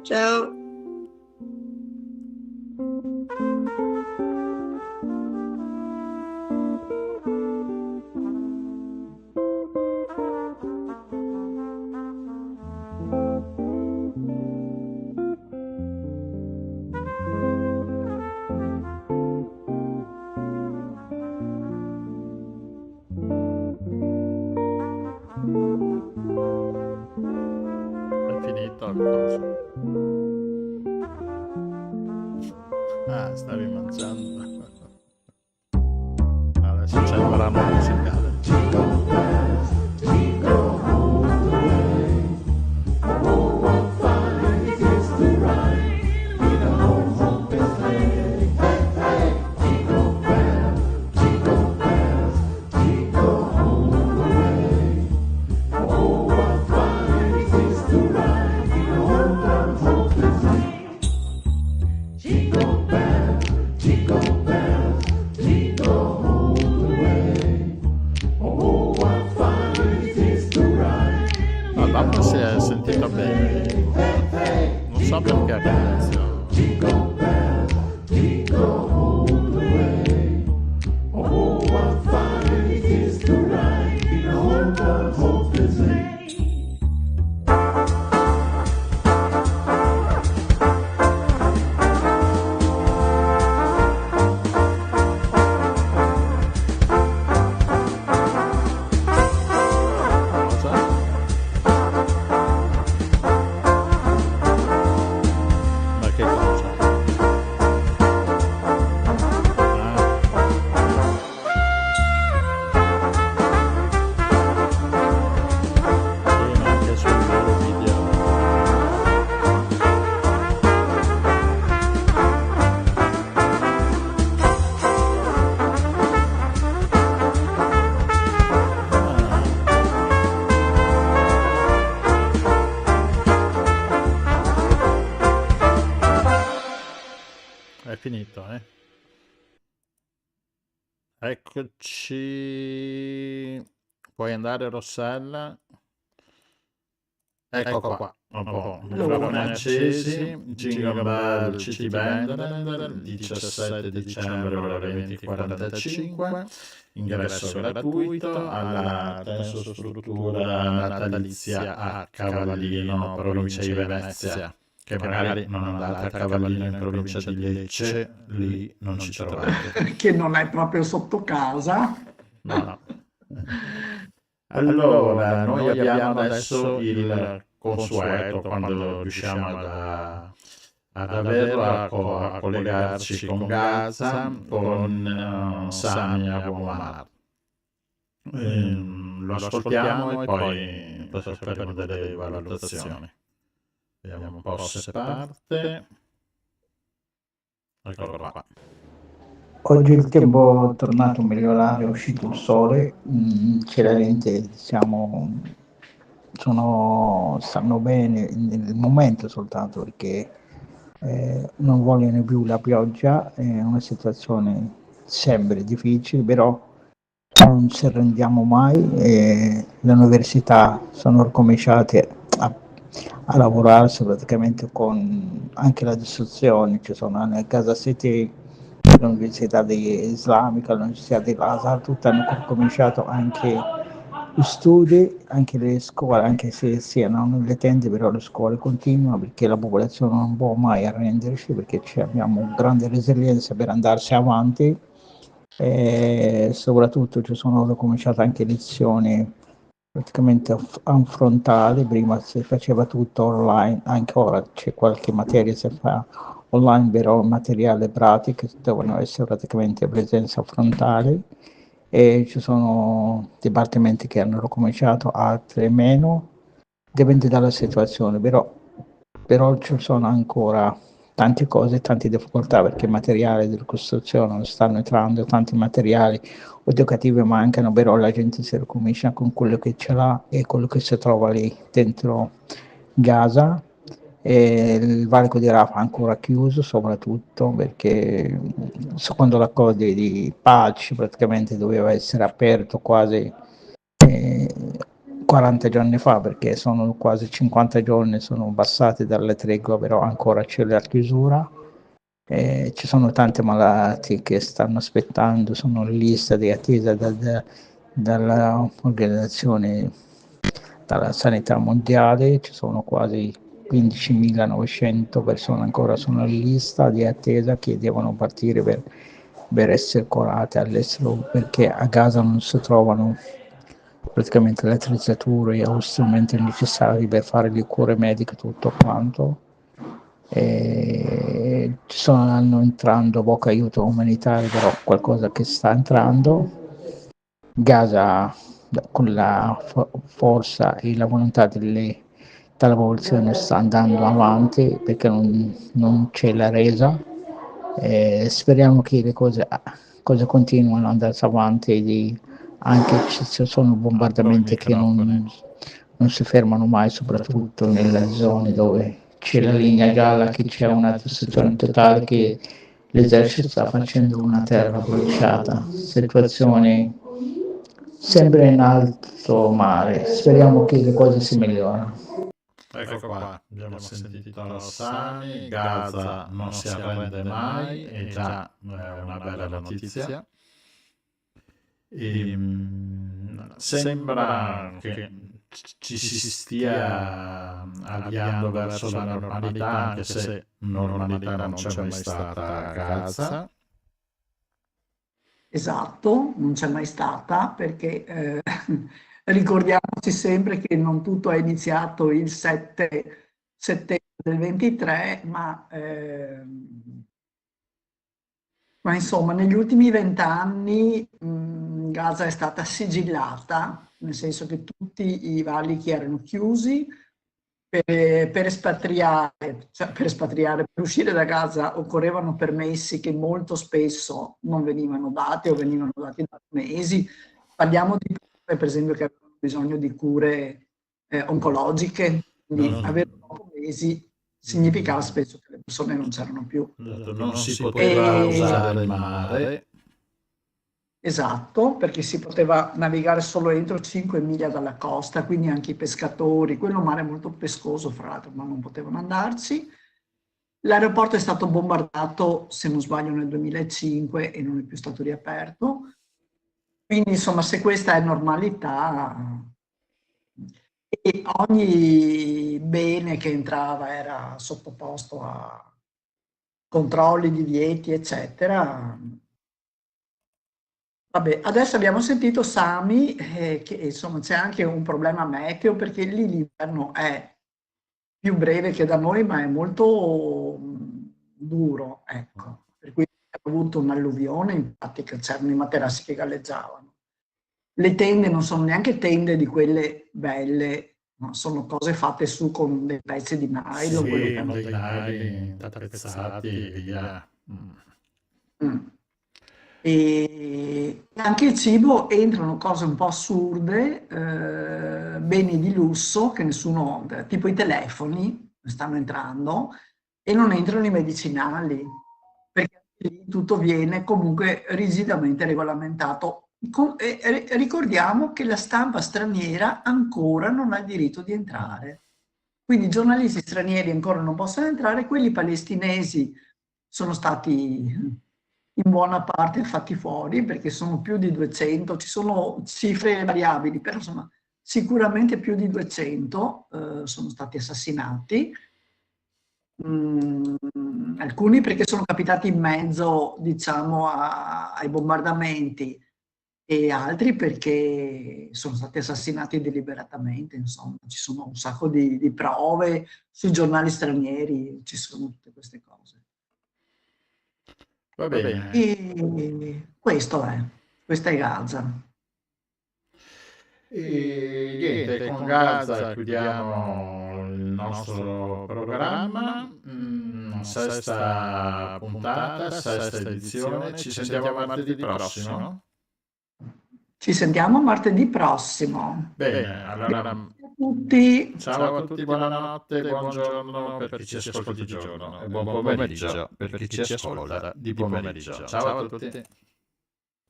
Ciao. qualcosa. Ah, stavi mangiando. Adesso c'è il brano musicale. Si è sentito bene, non so perché all'inizio. È finito, eh? Eccoci. Puoi andare, Rossella? Ecco qua. Microfoni accesi, Jingle Bell City Band, 17 dicembre ore 20:45, ingresso gratuito alla tensostruttura natalizia a Cavallino, provincia di Venezia, che magari non andate a Cavallino in provincia di Lecce, lì non ci trovate. Che non è proprio sotto casa. No. Allora, noi abbiamo adesso il consueto, quando riusciamo ad averlo, a collegarci con Gaza, con Sami Abomar. Lo ascoltiamo e poi faremo delle valutazioni. Vediamo un po' se parte. Eccolo qua. Oggi il tempo è tornato migliorare, è uscito il sole, c'è la gente, stanno bene nel momento soltanto perché non vogliono più la pioggia, è una situazione sempre difficile, però non ci arrendiamo mai, le università sono ricominciate a lavorare praticamente con anche la distruzione, ci sono nel Gaza City, l'Università Islamica, l'Università di Al-Azhar, tutte hanno cominciato anche gli studi, anche le scuole, anche se siano nelle tende, però le scuole continuano perché la popolazione non può mai arrendersi, perché abbiamo grande resilienza per andarsi avanti e soprattutto ci sono cominciate anche lezioni praticamente frontali, prima si faceva tutto online, anche ora c'è qualche materia si fa online, però materiale pratiche devono essere praticamente presenza frontale e ci sono dipartimenti che hanno cominciato, altri meno, dipende dalla situazione, però ci sono ancora tante cose, tante difficoltà perché i materiali della costruzione non stanno entrando, tanti materiali educativi mancano, però la gente si ricomincia con quello che ce l'ha e quello che si trova lì dentro Gaza. E il valico di Rafah è ancora chiuso, soprattutto perché secondo l'accordo di pace praticamente doveva essere aperto quasi 40 giorni fa, perché sono quasi 50 giorni, sono passati dalle tregua, però ancora c'è la chiusura. Ci sono tanti malati che stanno aspettando, sono in lista di attesa dall'organizzazione dalla sanità mondiale, ci sono quasi 15.900 persone ancora sono in lista di attesa che devono partire per essere curate all'estero, perché a Gaza non si trovano praticamente le attrezzature o strumenti necessari per fare le cure mediche, tutto quanto. Stanno entrando poco aiuto umanitario, però qualcosa che sta entrando. Gaza, con la forza e la volontà dalla popolazione, sta andando avanti perché non c'è la resa. Speriamo che le cose continuino ad andare avanti, anche se ci sono bombardamenti che non si fermano mai, soprattutto nelle zone dove c'è la linea gialla, che c'è una distruzione totale, che l'esercito sta facendo una terra bruciata, situazione sempre in alto mare. Speriamo che le cose si migliorino. Ecco qua, abbiamo sentito Sami, Gaza non si arrende mai, è già una bella notizia. Sembra che ci si stia avviando verso la normalità, anche se normalità non c'è mai stata a Gaza. Esatto, non c'è mai stata, perché ricordiamoci sempre che non tutto è iniziato il 7 settembre del 23, ma insomma negli ultimi 20 anni Gaza è stata sigillata, nel senso che tutti i valichi erano chiusi. Per espatriare, per uscire da Gaza occorrevano permessi che molto spesso non venivano dati o venivano dati da mesi. Parliamo di persone, per esempio, che avevano bisogno di cure oncologiche, quindi avere pochi mesi significava spesso che le persone non c'erano più. Non si poteva usare il mare. Esatto, perché si poteva navigare solo entro 5 miglia dalla costa, quindi anche i pescatori, quello è un mare molto pescoso fra l'altro, ma non potevano andarci. L'aeroporto è stato bombardato, se non sbaglio, nel 2005 e non è più stato riaperto. Quindi insomma, se questa è normalità, e ogni bene che entrava era sottoposto a controlli, divieti, eccetera. Vabbè, adesso abbiamo sentito Sami, che insomma c'è anche un problema meteo, perché lì l'inverno è più breve che da noi, ma è molto duro, ecco. Per cui abbiamo avuto un'alluvione, infatti c'erano i materassi che galleggiavano. Le tende non sono neanche tende di quelle belle, no? Sono cose fatte su con dei pezzi di nylon. Sì, dei nylon attrezzati e via. E anche il cibo, entrano cose un po' assurde, beni di lusso che nessuno, tipo i telefoni stanno entrando, e non entrano i medicinali, perché lì tutto viene comunque rigidamente regolamentato. E ricordiamo che la stampa straniera ancora non ha il diritto di entrare, quindi i giornalisti stranieri ancora non possono entrare, quelli palestinesi sono stati in buona parte fatti fuori, perché sono più di 200, ci sono cifre variabili, però insomma sicuramente più di 200 sono stati assassinati, alcuni perché sono capitati in mezzo, diciamo, ai bombardamenti, e altri perché sono stati assassinati deliberatamente. Insomma, ci sono un sacco di prove sui giornali stranieri, ci sono tutte queste cose. Va bene. E questa è Gaza. E niente, con Gaza chiudiamo il nostro programma, sesta puntata, sesta edizione. Ci sentiamo martedì prossimo, no? Ci sentiamo martedì prossimo. Bene, allora tutti. Ciao a tutti, buonanotte, buongiorno per chi ci ascolta di giorno e buon pomeriggio per chi ci ascolta di pomeriggio. Ciao a tutti.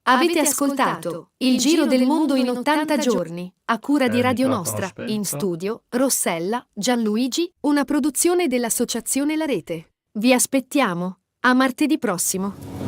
Avete ascoltato Il Giro del Mondo in 80 giorni, a cura di Radio Nostra, in studio Rossella, Gianluigi, una produzione dell'Associazione La Rete. Vi aspettiamo, a martedì prossimo.